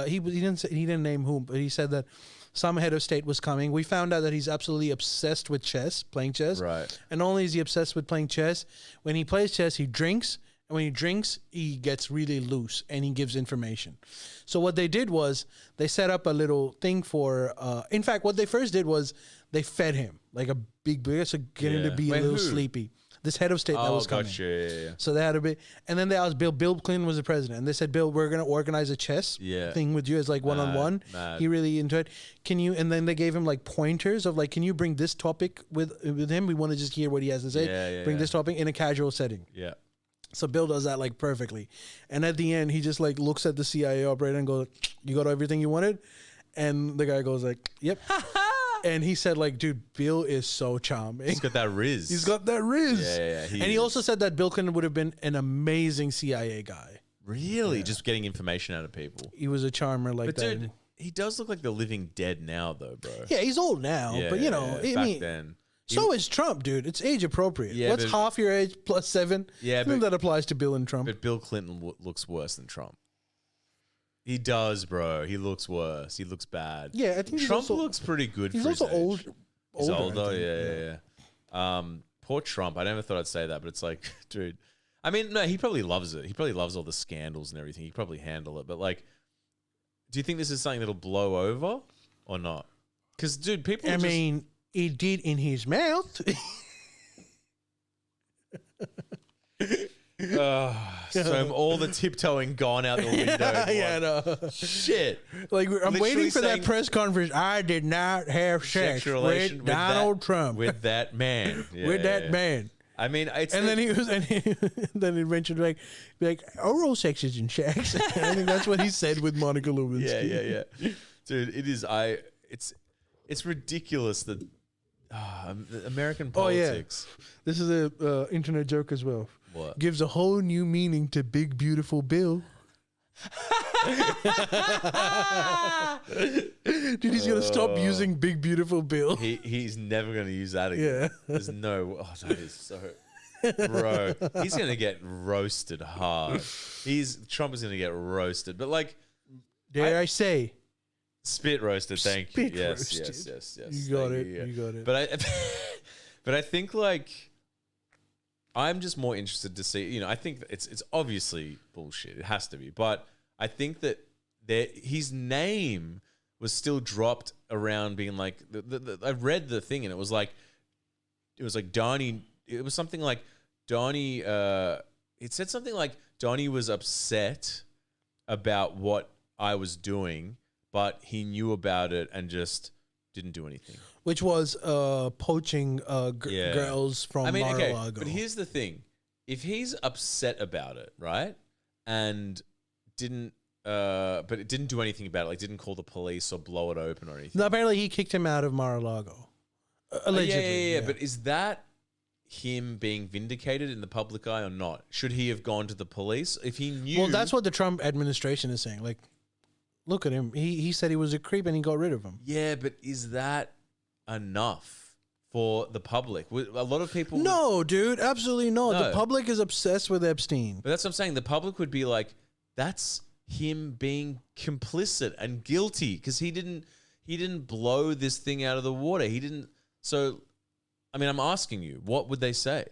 A: he didn't name whom, but he said that some head of state was coming. We found out that he's absolutely obsessed with chess, playing chess.
B: Right.
A: And not only is he obsessed with playing chess, when he plays chess, he drinks. And when he drinks, he gets really loose and he gives information. So what they did was they set up a little thing for, in fact, what they first did was they fed him like a big beer, so get him to be a little sleepy. This head of state that was coming.
B: Gotcha. Yeah.
A: So they had a bit, and then they asked Bill. Bill Clinton was the president, and they said, "Bill, we're going to organize a chess thing with you as like one-on-one." He really enjoyed. Can you? And then they gave him like pointers of like, can you bring this topic with him? We want to just hear what he has to say. Bring this topic in a casual setting.
B: Yeah.
A: So Bill does that like perfectly, and at the end, he just like looks at the CIA operator and goes, "You got everything you wanted," and the guy goes like, "Yep." And he said, like, dude, Bill is so charming.
B: He's got that riz.
A: He's got that riz.
B: Yeah.
A: He also said that Bill Clinton would have been an amazing CIA guy.
B: Really? Yeah. Just getting information out of people.
A: He was a charmer like that.
B: Dude, he does look like the living dead now, though, bro.
A: Yeah, he's old now. But, you know,
B: back then.
A: So is Trump, dude. It's age appropriate.
B: Yeah,
A: what's half your age plus 7?
B: Yeah,
A: I think that applies to Bill and Trump.
B: But Bill Clinton looks worse than Trump. He does, bro. He looks worse. He looks bad.
A: Yeah, I think
B: Trump looks pretty good.
A: He's
B: for
A: also
B: his age.
A: old.
B: He's older. Yeah. Poor Trump. I never thought I'd say that, but it's like, dude. I mean, no, he probably loves it. He probably loves all the scandals and everything. He probably handle it. But like, do you think this is something that'll blow over or not? Because, dude, people.
A: I mean, it did in his mouth.
B: So all the tiptoeing gone out the window.
A: Yeah, no.
B: Shit.
A: Like, I'm
B: Literally
A: waiting for that
B: saying
A: press conference. I did not have sex with Donald Trump.
B: With that man. Yeah,
A: with that man.
B: I mean, it's
A: and then he was, then he mentioned be like oral sex is in sex. I think that's what he said with Monica Lewinsky.
B: Yeah. Dude, it is. It's ridiculous that American politics.
A: Oh, yeah. This is a internet joke as well.
B: What?
A: Gives a whole new meaning to Big Beautiful Bill. Dude, he's gonna stop using Big Beautiful Bill.
B: He's never gonna use that again.
A: Yeah.
B: There's no. Oh, that is so. Bro, he's gonna get roasted hard. Trump is gonna get roasted, but like,
A: dare I say,
B: spit roasted. Thank you. Yes.
A: You got it. You got it.
B: But I think like. I'm just more interested to see, you know, I think it's obviously bullshit. It has to be. But I think that his name was still dropped around being like, I read the thing and it was like Donnie, it was something like Donnie, it said something like Donnie was upset about what I was doing, but he knew about it and just didn't do anything.
A: Which was poaching girls from Mar-a-Lago.
B: But here's the thing. If he's upset about it, right, and but it didn't do anything about it, like didn't call the police or blow it open or anything.
A: No, apparently he kicked him out of Mar-a-Lago. Allegedly.
B: Yeah. But is that him being vindicated in the public eye or not? Should he have gone to the police if he knew?
A: Well, that's what the Trump administration is saying. Like, look at him. He said he was a creep and he got rid of him.
B: Yeah, but is that enough for the public? A lot of people.
A: No, dude, absolutely not. No. The public is obsessed with Epstein.
B: But that's what I'm saying. The public would be like, that's him being complicit and guilty because he didn't blow this thing out of the water. He didn't. So, I mean, I'm asking you, what would they say?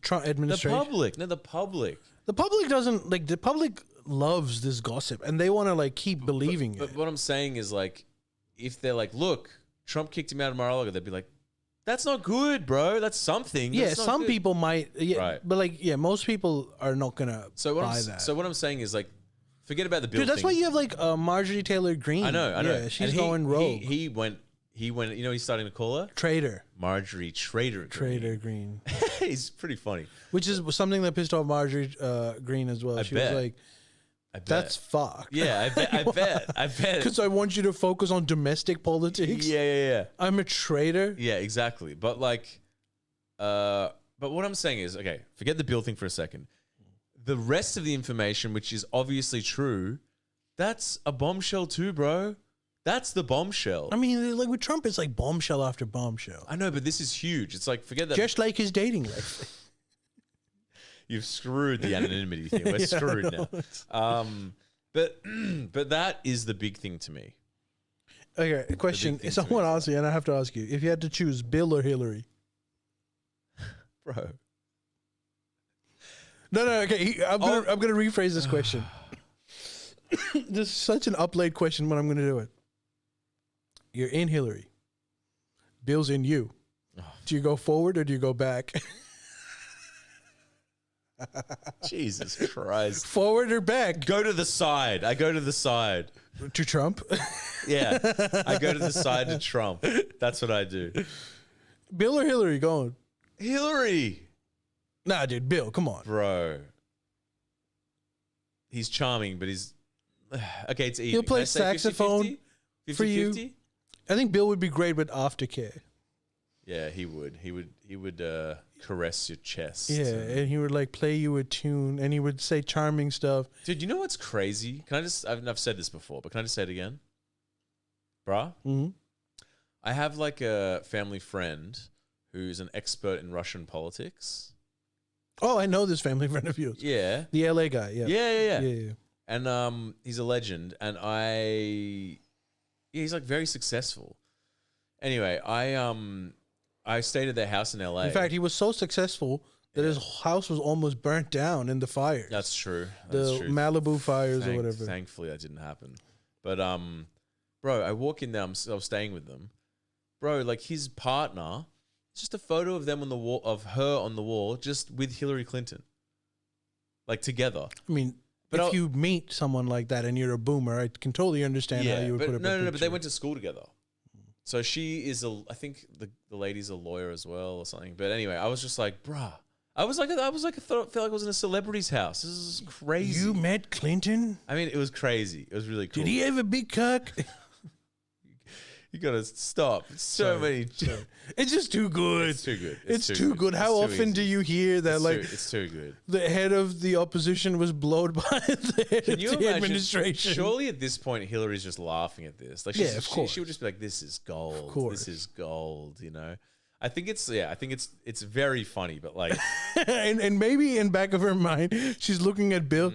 A: Trump administration.
B: The public. No, the public.
A: The public doesn't like. The public loves this gossip and they want to like keep believing it.
B: But what I'm saying is like, if they're like, look, Trump kicked him out of Mar-a-Lago, they'd be like, that's not good, bro. That's something.
A: Yeah, some people might. Yeah,
B: right.
A: But like, yeah, most people are not gonna buy that.
B: So what I'm saying is like, forget about the bill.
A: Dude, that's why you have like Marjorie Taylor Greene.
B: I know.
A: Yeah, she's going rogue.
B: He went. You know, what he's starting to call her
A: traitor.
B: Marjorie Traitor
A: Greene.
B: He's pretty funny.
A: Which is something that pissed off Marjorie Greene as well. She was like,
B: I bet.
A: That's fucked.
B: Yeah, I bet. I bet.
A: Because I want you to focus on domestic politics.
B: Yeah.
A: I'm a traitor.
B: Yeah, exactly. But like, but what I'm saying is, okay, forget the Bill thing for a second. The rest of the information, which is obviously true, that's a bombshell too, bro. That's the bombshell.
A: I mean, like with Trump, it's like bombshell after bombshell.
B: I know, but this is huge. It's like, forget that.
A: Just like his dating life.
B: You've screwed the anonymity thing. We're screwed now. But that is the big thing to me.
A: Okay, a question. Someone asked you, and I have to ask you: if you had to choose Bill or Hillary,
B: Bro.
A: No. Okay, I'm gonna rephrase this question. This is such an up-late question, but I'm gonna do it. You're in Hillary. Bill's in you. Do you go forward or do you go back?
B: Jesus Christ.
A: Forward or back?
B: Go to the side. I go to the side.
A: To Trump?
B: Yeah. I go to the side to Trump. That's what I do.
A: Bill or Hillary going?
B: Hillary.
A: Nah, dude, Bill, come on.
B: Bro. He's charming, but he's... Okay, it's even.
A: He'll play saxophone
B: 50-50?
A: for you.
B: 50-50?
A: I think Bill would be great with aftercare.
B: Yeah, he would. He would caress your chest.
A: Yeah, and he would like play you a tune, and he would say charming stuff.
B: Dude, you know what's crazy? Can I just... I've said this before, but can I just say it again? Bruh?
A: Mm-hmm.
B: I have like a family friend who's an expert in Russian politics.
A: Oh, I know this family friend of yours.
B: Yeah.
A: The LA guy, yeah.
B: Yeah. And he's a legend, and he's like very successful. Anyway, I stayed at their house in LA.
A: In fact, he was so successful that his house was almost burnt down in the fires.
B: That's true.
A: The Malibu fires or whatever.
B: Thankfully, that didn't happen. But bro, I walk in there. I was staying with them. Bro, like his partner, it's just a photo of them on the wall, of her on the wall, just with Hillary Clinton, like together.
A: I mean, but if you meet someone like that and you're a boomer, I can totally understand how you would put up a picture.
B: No, but they went to school together. So she is I think the lady's a lawyer as well or something. But anyway, I was just like, bruh. I felt like I was in a celebrity's house. This is crazy.
A: You met Clinton?
B: I mean, it was crazy. It was really cool.
A: Did he have a big cock?
B: You gotta stop. Many.
A: It's just too good.
B: It's too good.
A: It's too good. How often do you hear that?
B: It's too good.
A: The head of the opposition was blowed by the head of the administration.
B: Surely at this point, Hillary's just laughing at this. Like, of course, she would just be like, "This is gold. Of course. This is gold." You know. I think it's very funny, but like,
A: and maybe in back of her mind, she's looking at Bill.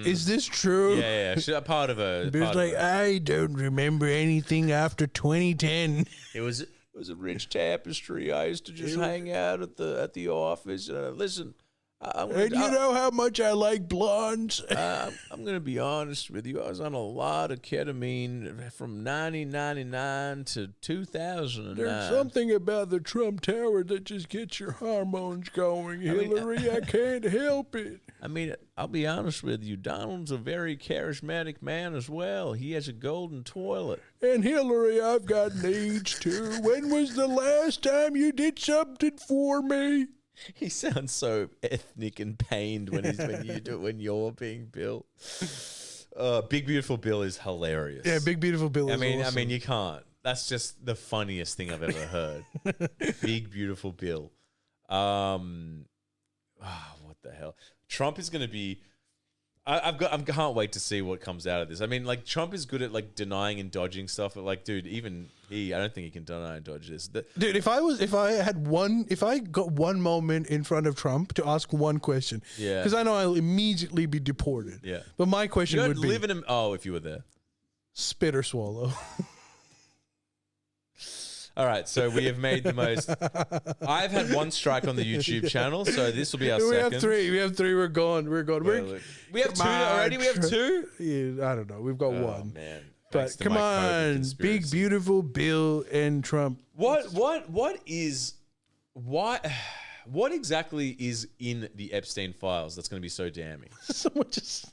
A: Is this true?
B: Yeah. She's a part of a.
A: Bill's like, I don't remember anything after 2010.
B: It was a rich tapestry. I used to just hang out at the office. Listen,
A: you know how much I like blondes.
B: I'm gonna be honest with you. I was on a lot of ketamine from 1999 to 2009.
A: There's something about the Trump Tower that just gets your hormones going, Hillary. I can't help it.
B: I mean, I'll be honest with you. Donald's a very charismatic man as well. He has a golden toilet.
A: And Hillary, I've got needs too. When was the last time you did something for me?
B: He sounds so ethnic and pained when you're being Bill. Big Beautiful Bill is hilarious.
A: Yeah, Big Beautiful Bill is awesome.
B: I mean, you can't. That's just the funniest thing I've ever heard. Big Beautiful Bill. What the hell? Trump is going to be. I can't wait to see what comes out of this. I mean, like, Trump is good at like denying and dodging stuff, but like, dude, even I don't think he can deny and dodge this.
A: Dude, if I got one moment in front of Trump to ask one question, because I know I'll immediately be deported.
B: Yeah,
A: but my question would be:
B: if you were there,
A: spit or swallow.
B: All right, so we have made the most. I've had one strike on the YouTube channel, so this will be our second.
A: We have three. We're gone.
B: We have two already. We have two.
A: Yeah, I don't know. We've got one.
B: Man,
A: but come on, Big Beautiful Bill and Trump.
B: What exactly is in the Epstein files that's going to be so damning?
A: Someone just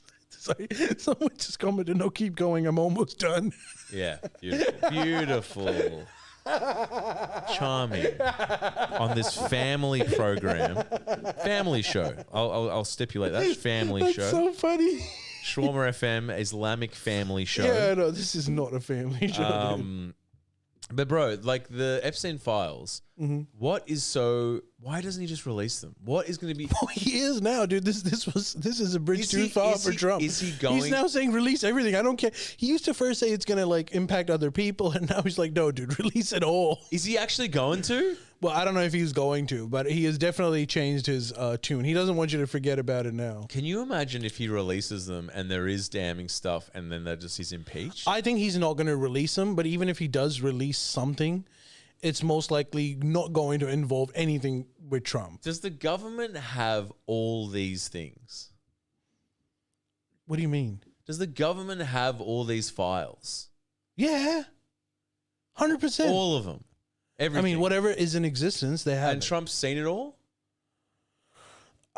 A: commented, "No, keep going. I'm almost done."
B: Yeah, beautiful. Charming on this family program, family show. I'll stipulate that family show.
A: So funny.
B: Shawarma FM, Islamic family show.
A: Yeah, no, this is not a family show. Dude.
B: But bro, like the Epstein files, why doesn't he just release them? What is going to be?
A: Oh, he is now, dude. This is a bridge too far for Trump.
B: Is he going?
A: He's now saying release everything. I don't care. He used to first say it's gonna like impact other people, and now he's like, no, dude, release it all.
B: Is he actually going to?
A: Well, I don't know if he's going to, but he has definitely changed his tune. He doesn't want you to forget about it now.
B: Can you imagine if he releases them and there is damning stuff, and then he's impeached?
A: I think he's not going to release them, but even if he does release something, it's most likely not going to involve anything with Trump.
B: Does the government have all these things?
A: What do you mean?
B: Does the government have all these files?
A: Yeah. 100%.
B: All of them. Everything.
A: I mean, whatever is in existence, they have.
B: And Trump's seen it all?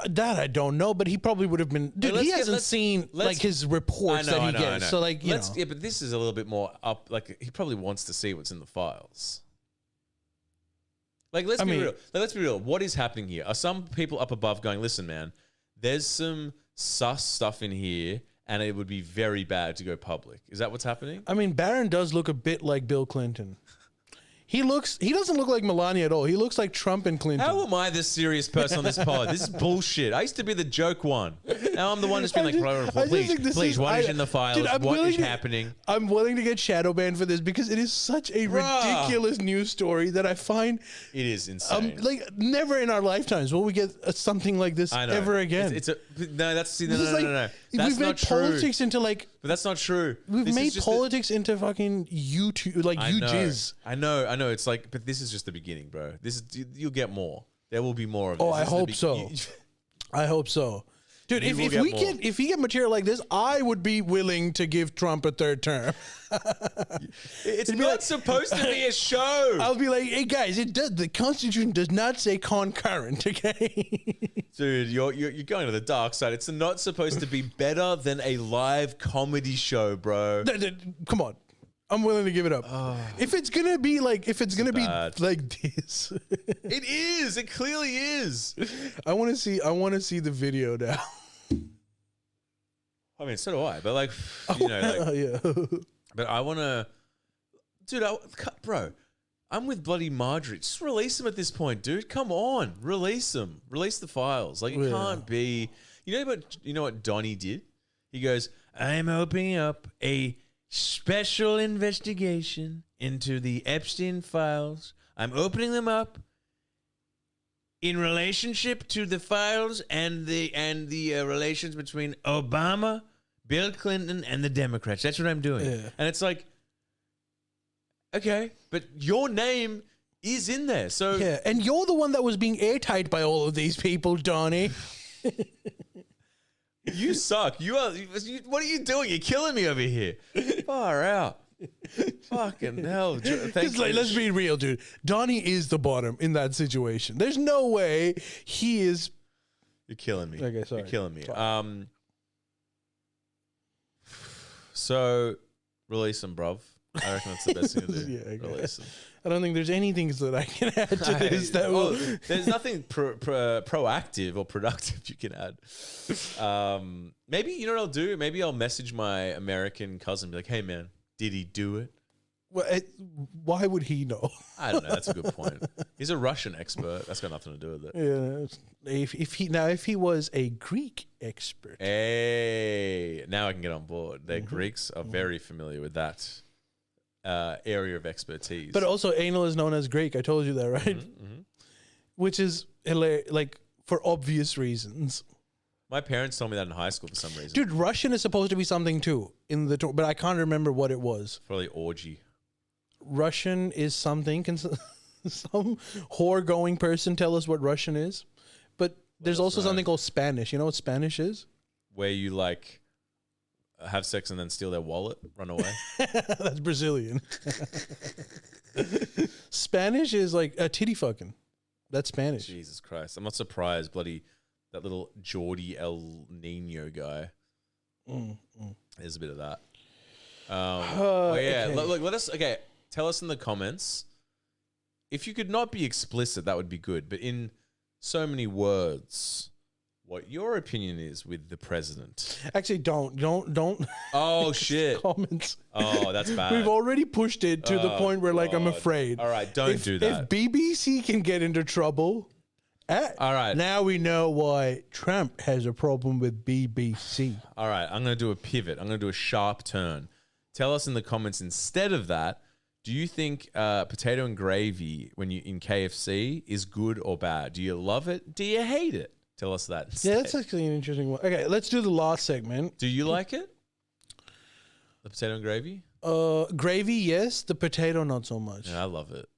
A: That I don't know, but he probably would have been. Dude, he hasn't seen like his reports that he gets. So like, you know.
B: Yeah, but this is a little bit more up. Like he probably wants to see what's in the files. Like let's be real. Like, let's be real. What is happening here? Are some people up above going, "Listen, man, there's some sus stuff in here, and it would be very bad to go public." Is that what's happening?
A: I mean, Barron does look a bit like Bill Clinton. He doesn't look like Melania at all. He looks like Trump and Clinton.
B: How am I the serious person on this pod? This is bullshit. I used to be the joke one. Now I'm the one that's been like, please, what is in the files?
A: Dude,
B: what is happening?
A: I'm willing to get shadow banned for this because it is such a ridiculous news story that I find
B: it is insane.
A: Like never in our lifetimes will we get something like this ever again.
B: No. That's
A: we've made politics into like.
B: But that's not true.
A: We've made politics into fucking YouTube, like UJizz.
B: I know. It's like, but this is just the beginning, bro. You'll get more. There will be more of this.
A: Oh, I hope so. I hope so. Dude, if we get material like this, I would be willing to give Trump a third term.
B: It's not supposed to be a show.
A: I'll be like, hey guys, the Constitution does not say concurrent, okay?
B: Dude, you're going to the dark side. It's not supposed to be better than a live comedy show, bro.
A: Come on. I'm willing to give it up. If it's gonna be like this,
B: it is. It clearly is.
A: I want to see the video now.
B: I mean, so do I. But like, you know, like,
A: yeah.
B: But I want to, dude. Bro, I'm with bloody Marjorie. Just release them at this point, dude. Come on, release them. Release the files. Like it can't be. You know what Donnie did? He goes, "I'm opening up a special investigation into the Epstein files. I'm opening them up in relationship to the files and the relations between Obama, Bill Clinton, and the Democrats. That's what I'm doing."
A: Yeah.
B: And it's like, okay, but your name is in there. So
A: yeah, and you're the one that was being airtight by all of these people, Donnie.
B: You suck. What are you doing? You're killing me over here. Far out. Fucking hell.
A: Let's be real, dude. Donnie is the bottom in that situation. There's no way he is.
B: You're killing me.
A: Okay, sorry.
B: You're killing me. So release them, bruv. I reckon that's the best thing to do.
A: Yeah, okay.
B: Release them.
A: I don't think there's anything that I can add to this.
B: There's nothing proactive or productive you can add. Maybe, you know what I'll do? Maybe I'll message my American cousin and be like, hey, man, did he do it?
A: Well, why would he know?
B: I don't know. That's a good point. He's a Russian expert. That's got nothing to do with it.
A: Yeah. If he was a Greek expert.
B: Hey, now I can get on board. The Greeks are very familiar with that area of expertise.
A: But also, anal is known as Greek. I told you that, right?
B: Mm-hmm.
A: Which is hilarious, like for obvious reasons.
B: My parents told me that in high school for some reason.
A: Dude, Russian is supposed to be something too but I can't remember what it was.
B: Probably orgy.
A: Russian is something. Can some whore-going person tell us what Russian is? But there's also something called Spanish. You know what Spanish is?
B: Where you like have sex and then steal their wallet, run away.
A: That's Brazilian. Spanish is like a titty fucking. That's Spanish.
B: Jesus Christ. I'm not surprised, bloody that little Jordi El Nino guy. There's a bit of that. Yeah.
A: Okay.
B: Look, tell us in the comments. If you could not be explicit, that would be good. But in so many words, what your opinion is with the president.
A: Actually, don't.
B: Oh shit!
A: Comments.
B: Oh, that's bad.
A: We've already pushed it to the point where, like, I'm afraid.
B: All right, don't do that.
A: If BBC can get into trouble,
B: all right.
A: Now we know why Trump has a problem with BBC.
B: All right, I'm going to do a pivot. I'm going to do a sharp turn. Tell us in the comments instead of that, do you think potato and gravy when you in KFC is good or bad? Do you love it? Do you hate it? Tell us that instead.
A: Yeah, that's actually an interesting one. Okay, let's do the last segment.
B: Do you like it? The potato and gravy?
A: Gravy, yes. The potato, not so much.
B: Yeah, I love it.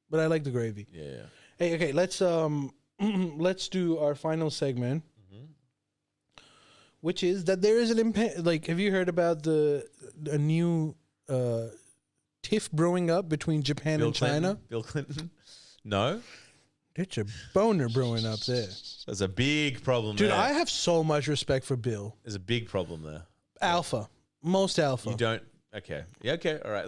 A: But I like the gravy.
B: Yeah.
A: Hey, okay, let's let's do our final segment, which is that there is an like. Have you heard about a new tiff brewing up between Japan and China?
B: Bill Clinton? No.
A: It's a boner brewing up there.
B: There's a big problem
A: Dude,
B: there.
A: I have so much respect for Bill.
B: There's a big problem there.
A: Alpha. Most alpha.
B: You don't... Okay. Yeah, okay. All right.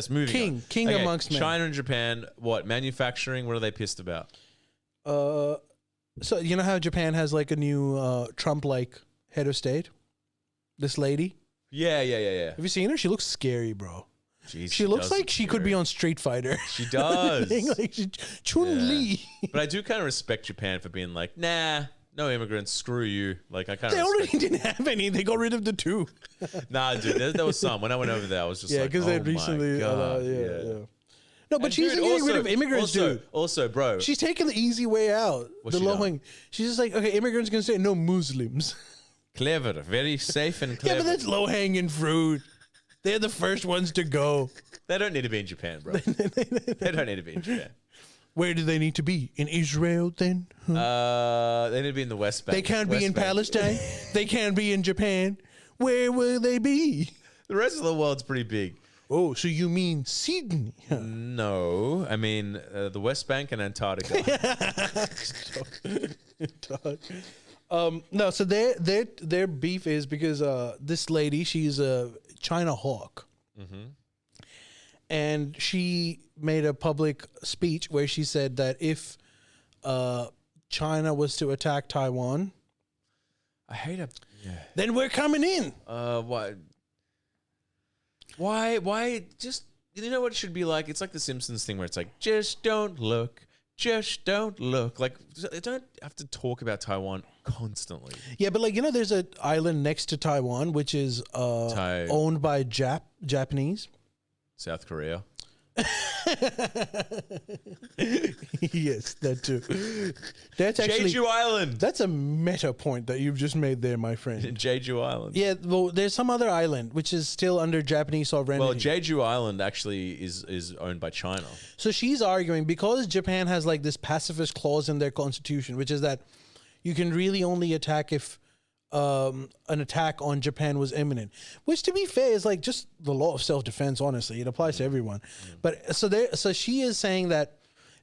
B: Moving on.
A: King
B: okay,
A: amongst men.
B: China and Japan, what? Manufacturing? What are they pissed about?
A: So you know how Japan has like a new Trump-like head of state? This lady?
B: Yeah.
A: Have you seen her? She looks scary, bro.
B: Jeez,
A: she looks like she could be on Street Fighter.
B: She does.
A: Like Chun-Li.
B: But I do kind of respect Japan for being like, nah, no immigrants, screw you. Like, I kind of
A: They already didn't have any. They got rid of the two.
B: Nah, dude, there was some. When I went over there, I was just like,
A: because
B: oh
A: they
B: my
A: recently,
B: God,
A: yeah. No, but
B: and
A: she's
B: dude,
A: getting rid of immigrants, dude.
B: Also, bro.
A: She's taking the easy way out.
B: What's
A: the
B: she
A: low
B: done?
A: hang. She's just like, okay, immigrants can say no Muslims.
B: Clever. Very safe and clever.
A: Yeah, but that's low hanging fruit. They're the first ones to go.
B: They don't need to be in Japan, bro. They don't need to be in Japan.
A: Where do they need to be? In Israel, then?
B: They need to be in the West Bank.
A: They can't be in Palestine. They can't be in Japan. Where will they be?
B: The rest of the world's pretty big.
A: Oh, so you mean Sydney?
B: No, I mean the West Bank and Antarctica.
A: No, so their beef is because this lady, she's a China hawk. And she made a public speech where she said that if China was to attack Taiwan,
B: I hate it. Yeah.
A: then we're coming in.
B: Why? Why? Just, you know what it should be like? It's like the Simpsons thing where it's like, just don't look. Just don't look. Like, they don't have to talk about Taiwan constantly.
A: Yeah, but like, you know, there's an island next to Taiwan, which is owned by Japanese.
B: South Korea.
A: Yes, that too. That's actually
B: Jeju Island.
A: That's a meta point that you've just made there, my friend.
B: Jeju Island.
A: Yeah, well, there's some other island which is still under Japanese sovereignty.
B: Well, Jeju Island actually is owned by China.
A: So she's arguing because Japan has like this pacifist clause in their constitution, which is that you can really only attack if an attack on Japan was imminent, which to be fair is like just the law of self-defense. Honestly, it applies to everyone. But so she is saying that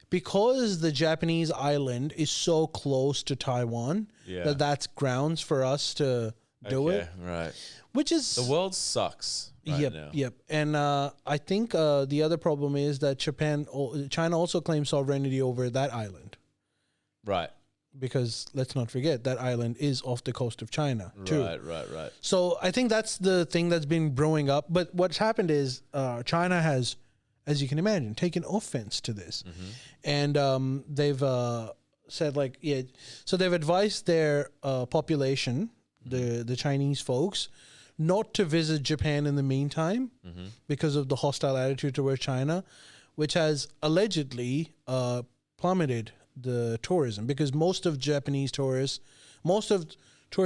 A: because the Japanese island is so close to Taiwan, that's grounds for us to do it.
B: Right.
A: Which is
B: the world sucks. Right now.
A: Yep. And I think the other problem is that China also claims sovereignty over that island.
B: Right.
A: Because let's not forget that island is off the coast of China too.
B: Right.
A: So I think that's the thing that's been growing up. But what's happened is China has, as you can imagine, taken offense to this, and they've said like, so they've advised their population, the Chinese folks, not to visit Japan in the meantime because of the hostile attitude towards China, which has allegedly plummeted the tourism, because most of tourists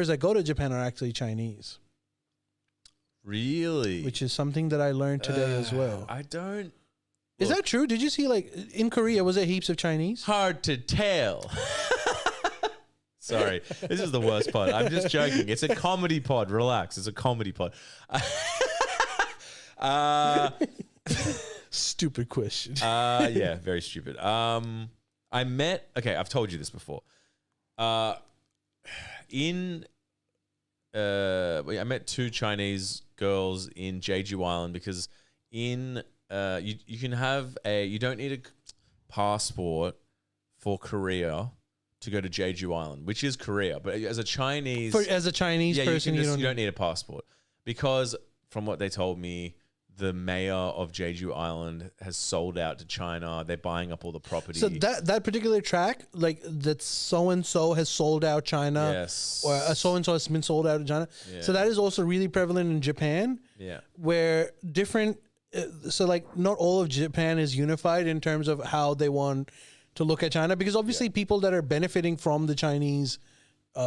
A: that go to Japan are actually Chinese.
B: Really?
A: Which is something that I learned today as well.
B: I don't.
A: Is that true? Did you see, like, in Korea, was there heaps of Chinese?
B: Hard to tell. Sorry, this is the worst pod. I'm just joking. It's a comedy pod. Relax. It's a comedy pod.
A: Stupid question.
B: Yeah, very stupid. I I've told you this before. I met two Chinese girls in Jeju Island because you can have you don't need a passport for Korea to go to Jeju Island, which is Korea. But as a Chinese,
A: As a Chinese person,
B: you don't need a passport, because from what they told me, the mayor of Jeju Island has sold out to China. They're buying up all the property.
A: So that particular track, like that so and so has sold out China,
B: yes,
A: or so and so has been sold out to China.
B: Yeah.
A: So that is also really prevalent in Japan.
B: Yeah,
A: where different, so like not all of Japan is unified in terms of how they want to look at China, because obviously people that are benefiting from the Chinese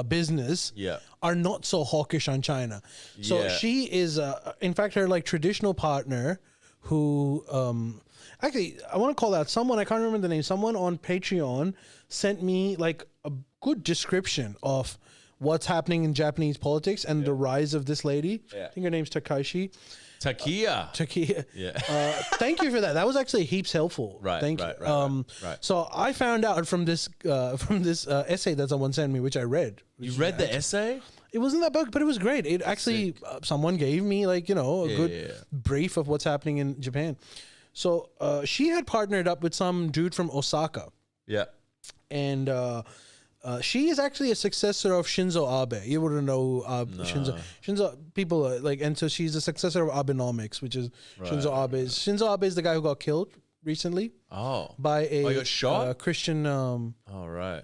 A: business are not so hawkish on China. So she is, in fact, her like traditional partner who, actually, I want to call out someone, I can't remember the name, someone on Patreon sent me like a good description of what's happening in Japanese politics and the rise of this lady. I think her name's Takeshi. Takia.
B: Yeah.
A: Thank you for that. That was actually heaps helpful.
B: Right.
A: Thank you.
B: Right.
A: So I found out from this essay that someone sent me, which I read.
B: You read the essay?
A: It wasn't that book, but it was great. It actually someone gave me like a good brief of what's happening in Japan. So she had partnered up with some dude from Osaka.
B: Yeah.
A: And she is actually a successor of Shinzo Abe. You wouldn't know Shinzo people like, and so she's a successor of Abenomics, which is Shinzo Abe's. Shinzo Abe is the guy who got killed recently.
B: By a shot?
A: Christian.
B: Right.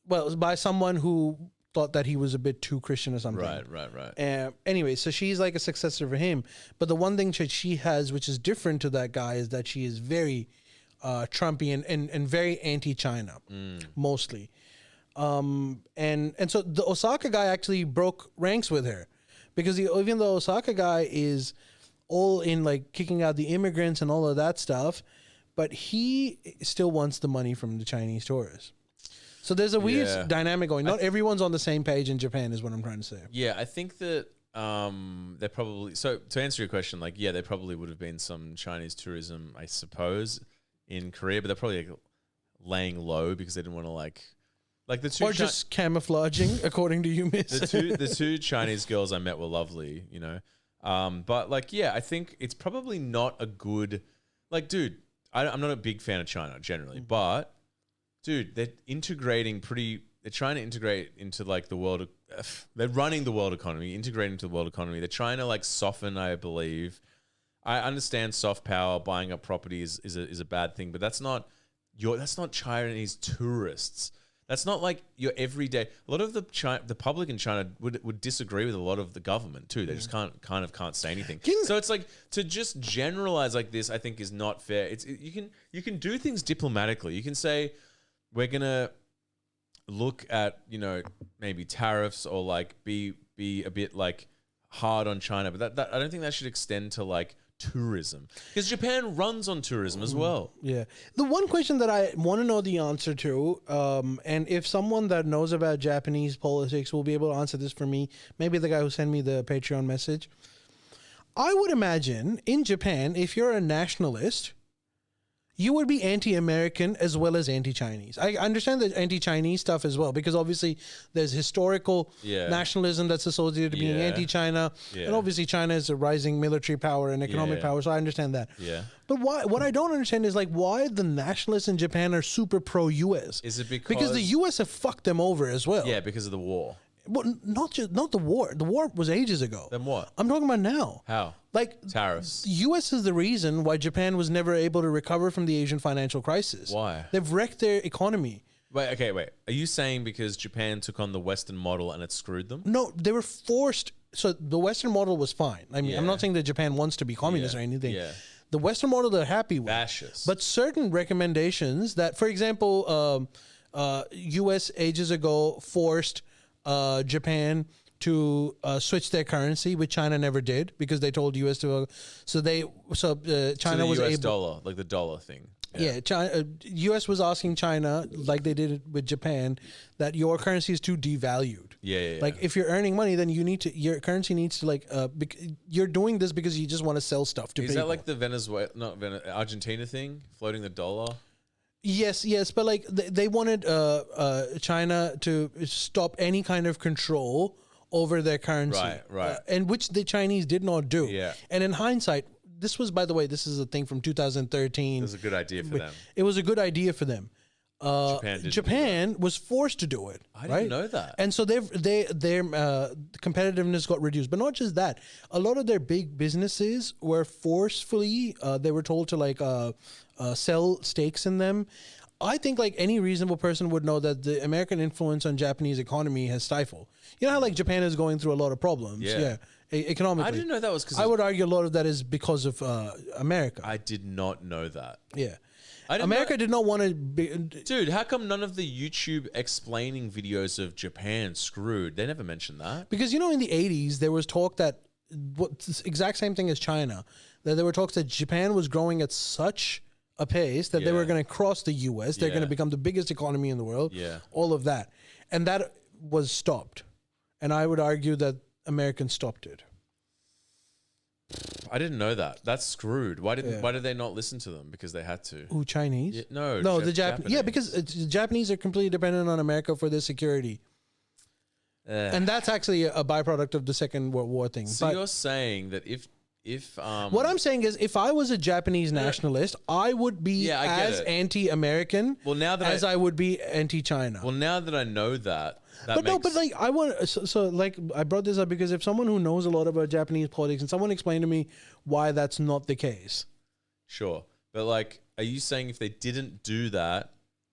A: Well, it was by someone who thought that he was a bit too Christian or something.
B: Right.
A: Anyway, so she's like a successor for him. But the one thing that she has, which is different to that guy, is that she is very Trumpy and very anti-China, mostly. And so the Osaka guy actually broke ranks with her, because even though Osaka guy is all in like kicking out the immigrants and all of that stuff, but he still wants the money from the Chinese tourists. So there's a weird dynamic going. Not everyone's on the same page in Japan, is what I'm trying to say.
B: Yeah, I think that they're probably, so to answer your question, like, there probably would have been some Chinese tourism, I suppose, in Korea, but they're probably like laying low because they didn't want to like the two,
A: or just camouflaging, according to you, Miss.
B: The two Chinese girls I met were lovely, but like, I think it's probably not a good, like, dude, I'm not a big fan of China generally, but dude, they're trying to integrate into like the world. They're running the world economy, integrating into the world economy. They're trying to like soften, I believe. I understand soft power, buying up property is a bad thing, but that's not Chinese tourists. That's not like your everyday. A lot of the public in China would disagree with a lot of the government too. They just can't say anything. So it's like, to just generalize like this, I think, is not fair. You can do things diplomatically. You can say, we're gonna look at maybe tariffs, or like be a bit like hard on China, but that I don't think that should extend to like tourism, because Japan runs on tourism as well. Yeah.
A: The one question that I want to know the answer to, and if someone that knows about Japanese politics will be able to answer this for me, maybe the guy who sent me the Patreon message. I would imagine in Japan, if you're a nationalist, you would be anti-American as well as anti-Chinese. I understand the anti-Chinese stuff as well, because obviously there's historical nationalism that's associated to being anti-China. And obviously China is a rising military power and economic power, so I understand that. But what I don't understand is like why the nationalists in Japan are super pro-US.
B: Is it
A: because the US have fucked them over as well?
B: Yeah, because of the war.
A: Well, not the war. The war was ages ago.
B: Then what?
A: I'm talking about now.
B: How?
A: Like
B: tariffs.
A: The U.S. is the reason why Japan was never able to recover from the Asian financial crisis.
B: Why?
A: They've wrecked their economy.
B: Wait. Are you saying because Japan took on the Western model and it screwed them?
A: No, they were forced. So the Western model was fine. I mean, I'm not saying that Japan wants to be communist or anything. The Western model they're happy with.
B: Fascist.
A: But certain recommendations that, for example, U.S. ages ago forced Japan to switch their currency, which China never did because they told U.S. to. China was
B: US dollar, like the dollar thing.
A: Yeah, China, U.S. was asking China, like they did it with Japan, that your currency is too devalued. Like if you're earning money, then your currency needs to you're doing this because you just want to sell stuff to people.
B: Is that like the Argentina thing, floating the dollar?
A: Yes, but like they wanted China to stop any kind of control over their currency,
B: right,
A: and which the Chinese did not do.
B: Yeah,
A: and in hindsight, this was, by the way, this is a thing from 2013.
B: It was a good idea for them.
A: It was a good idea for them. Japan was forced to do it.
B: I didn't know that.
A: And so their competitiveness got reduced. But not just that, a lot of their big businesses were forcefully they were told to like sell stakes in them. I think like any reasonable person would know that the American influence on Japanese economy has stifled. You know how like Japan is going through a lot of problems.
B: Yeah.
A: Economically.
B: I didn't know that was because
A: I would argue a lot of that is because of America.
B: I did not know that.
A: Yeah.
B: America
A: did not want to be...
B: Dude, how come none of the YouTube explaining videos of Japan screwed? They never mentioned that.
A: Because, you know, in the 80s, there was talk that... exact same thing as China. That there were talks that Japan was growing at such a pace that they were going to cross the US. They're going to become the biggest economy in the world.
B: Yeah.
A: All of that. And that was stopped. And I would argue that Americans stopped it.
B: I didn't know that. That's screwed. Why did they not listen to them? Because they had to.
A: Ooh, Chinese?
B: Yeah, no,
A: the Japanese. Yeah, because the Japanese are completely dependent on America for their security. And that's actually a byproduct of the Second World War thing.
B: So you're saying that if
A: what I'm saying is, if I was a Japanese nationalist, I would be as anti-American as I would be anti-China.
B: Well, now that I know that,
A: I want so like I brought this up because if someone who knows a lot about Japanese politics and someone explained to me why that's not the case.
B: Sure, but like, are you saying if they didn't do that,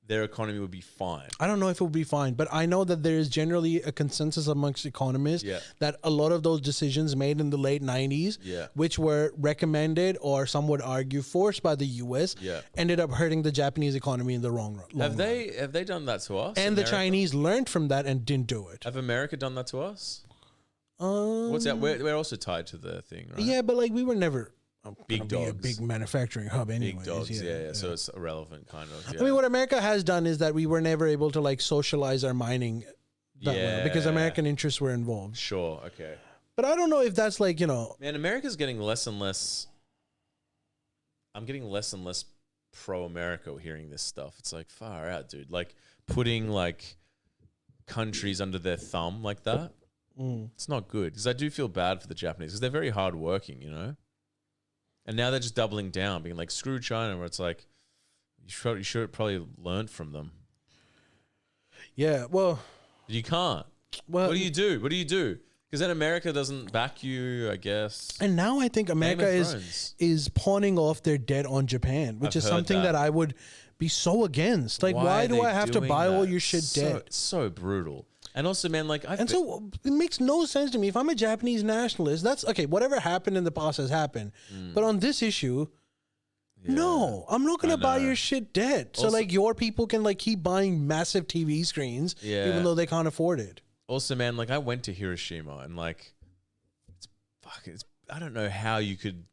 B: their economy would be fine?
A: I don't know if it would be fine, but I know that there is generally a consensus amongst economists that a lot of those decisions made in the late 90s, which were recommended or some would argue forced by the US, ended up hurting the Japanese economy in the long run.
B: Have they done that to us?
A: And America? The Chinese learned from that and didn't do it.
B: Have America done that to us? What's that? We're also tied to the thing, right?
A: Yeah, but like we were never...
B: big dogs.
A: A big manufacturing hub anyways.
B: Big dogs, yeah. So it's irrelevant, kind of.
A: I mean, what America has done is that we were never able to like socialize our mining that well because American interests were involved.
B: Sure, okay.
A: But I don't know if that's like, you know...
B: Man, America's getting less and less... I'm getting less and less pro-America hearing this stuff. It's like, far out, dude. Like, putting like countries under their thumb like that, it's not good. Because I do feel bad for the Japanese because they're very hardworking, you know? And now they're just doubling down, being like, screw China, where it's like, you should probably learn from them.
A: Yeah, well...
B: But you can't. Well, what do you do? What do you do? Because then America doesn't back you, I guess.
A: And now I think America is pawning off their debt on Japan, which is something that I would be so against. Like, why do I have to buy all your shit debt?
B: So brutal. And also, man, like...
A: so it makes no sense to me. If I'm a Japanese nationalist, that's... Okay, whatever happened in the past has happened. But on this issue, no, I'm not going to buy your shit debt. Also, so, like, your people can, like, keep buying massive TV screens, even though they can't afford it.
B: Also, man, like, I went to Hiroshima and, like, I don't know how you could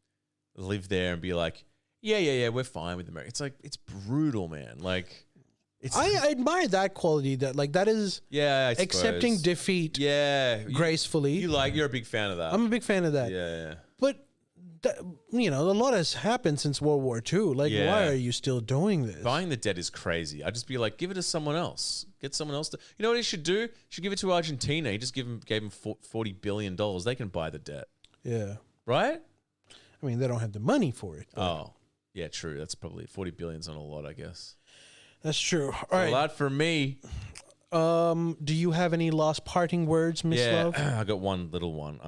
B: live there and be like, yeah, we're fine with America. It's like, it's brutal, man. Like... I
A: admire that quality. That like that is accepting defeat. Gracefully.
B: You're a big fan of that.
A: I'm a big fan of that.
B: Yeah.
A: But you know, a lot has happened since World War II. Like, why are you still doing this?
B: Buying the debt is crazy. I'd just be like, give it to someone else. Get someone else to. You know what he should do? He should give it to Argentina. He just gave him $40 billion. They can buy the debt. Yeah. Right.
A: I mean, they don't have the money for it.
B: Oh, yeah, true. That's probably $40 billion's not a lot, I guess.
A: That's true. All right.
B: A lot for me.
A: Do you have any last parting words, Miss Love?
B: I got one little one.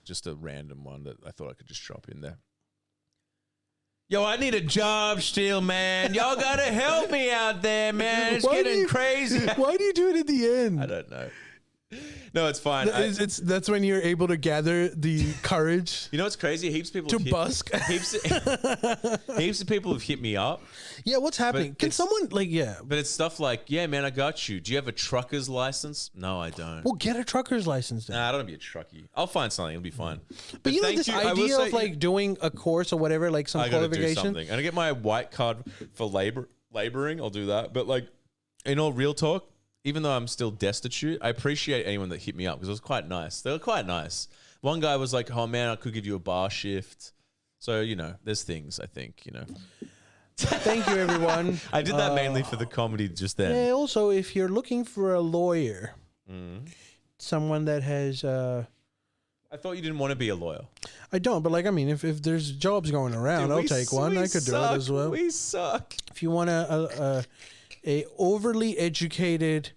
B: Just a random one that I thought I could just drop in there. Yo, I need a job still, man. Y'all gotta help me out there, man. It's getting crazy.
A: Why do you do it at the end?
B: I don't know. No, it's fine.
A: That's when you're able to gather the courage.
B: You know what's crazy? Heaps of people
A: to busk.
B: Heaps of people have hit me up.
A: Yeah, what's happening? Can someone
B: But it's stuff like, yeah, man, I got you. Do you have a trucker's license? No, I don't.
A: Well, get a trucker's license then.
B: Nah, I don't want to be a truckie. I'll find something. It'll be fine.
A: But you know this idea of like doing a course or whatever, like some qualification.
B: I gotta do something. I'm gonna get my white card for laboring. I'll do that. But like, in all real talk, even though I'm still destitute, I appreciate anyone that hit me up because it was quite nice. They were quite nice. One guy was like, oh man, I could give you a bar shift. So, you know, there's things, I think, you know.
A: Thank you, everyone.
B: I did that mainly for the comedy just then.
A: Yeah, also, if you're looking for a lawyer, someone that has...
B: I thought you didn't want to be a lawyer.
A: I don't, but like, I mean, if there's jobs going around, I'll take one. I could do it as well.
B: We suck.
A: If you want a overly educated,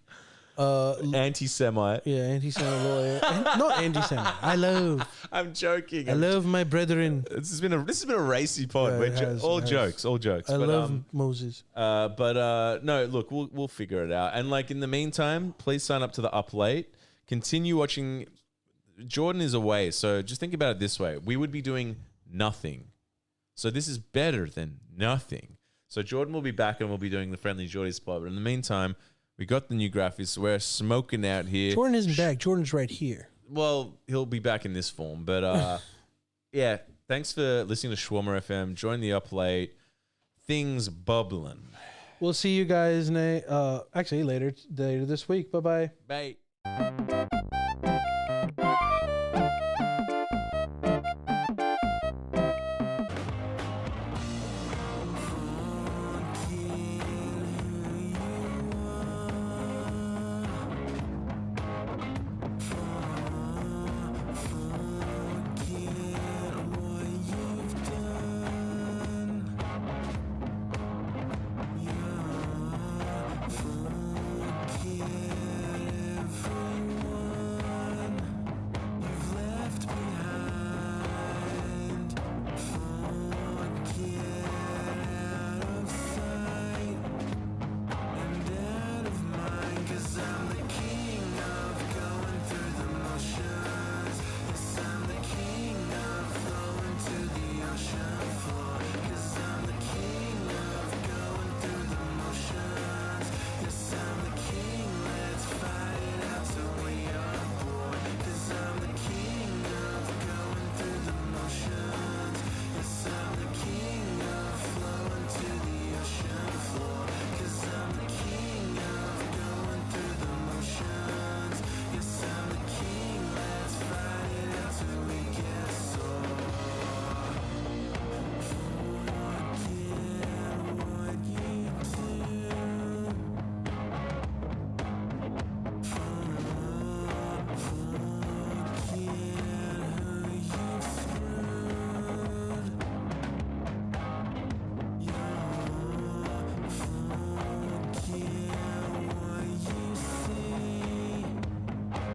B: Anti-Semite.
A: anti-Semite lawyer. Not anti-Semite.
B: I'm joking.
A: I love my brethren.
B: This has been a racy pod.
A: Yeah,
B: All jokes.
A: I love Moses.
B: No, look, we'll figure it out. And like in the meantime, please sign up to the Up Late. Continue watching. Jordan is away, so just think about it this way: we would be doing nothing. So this is better than nothing. So Jordan will be back and we'll be doing the Friendly Jordy spot. But in the meantime, we got the new graphics. We're smoking out here.
A: Jordan isn't back. Jordan's right here.
B: Well, he'll be back in this form. But yeah, thanks for listening to Shawarma FM. Join the Up Late. Things bubbling.
A: We'll see you guys actually later this week. Bye-bye.
B: Bye.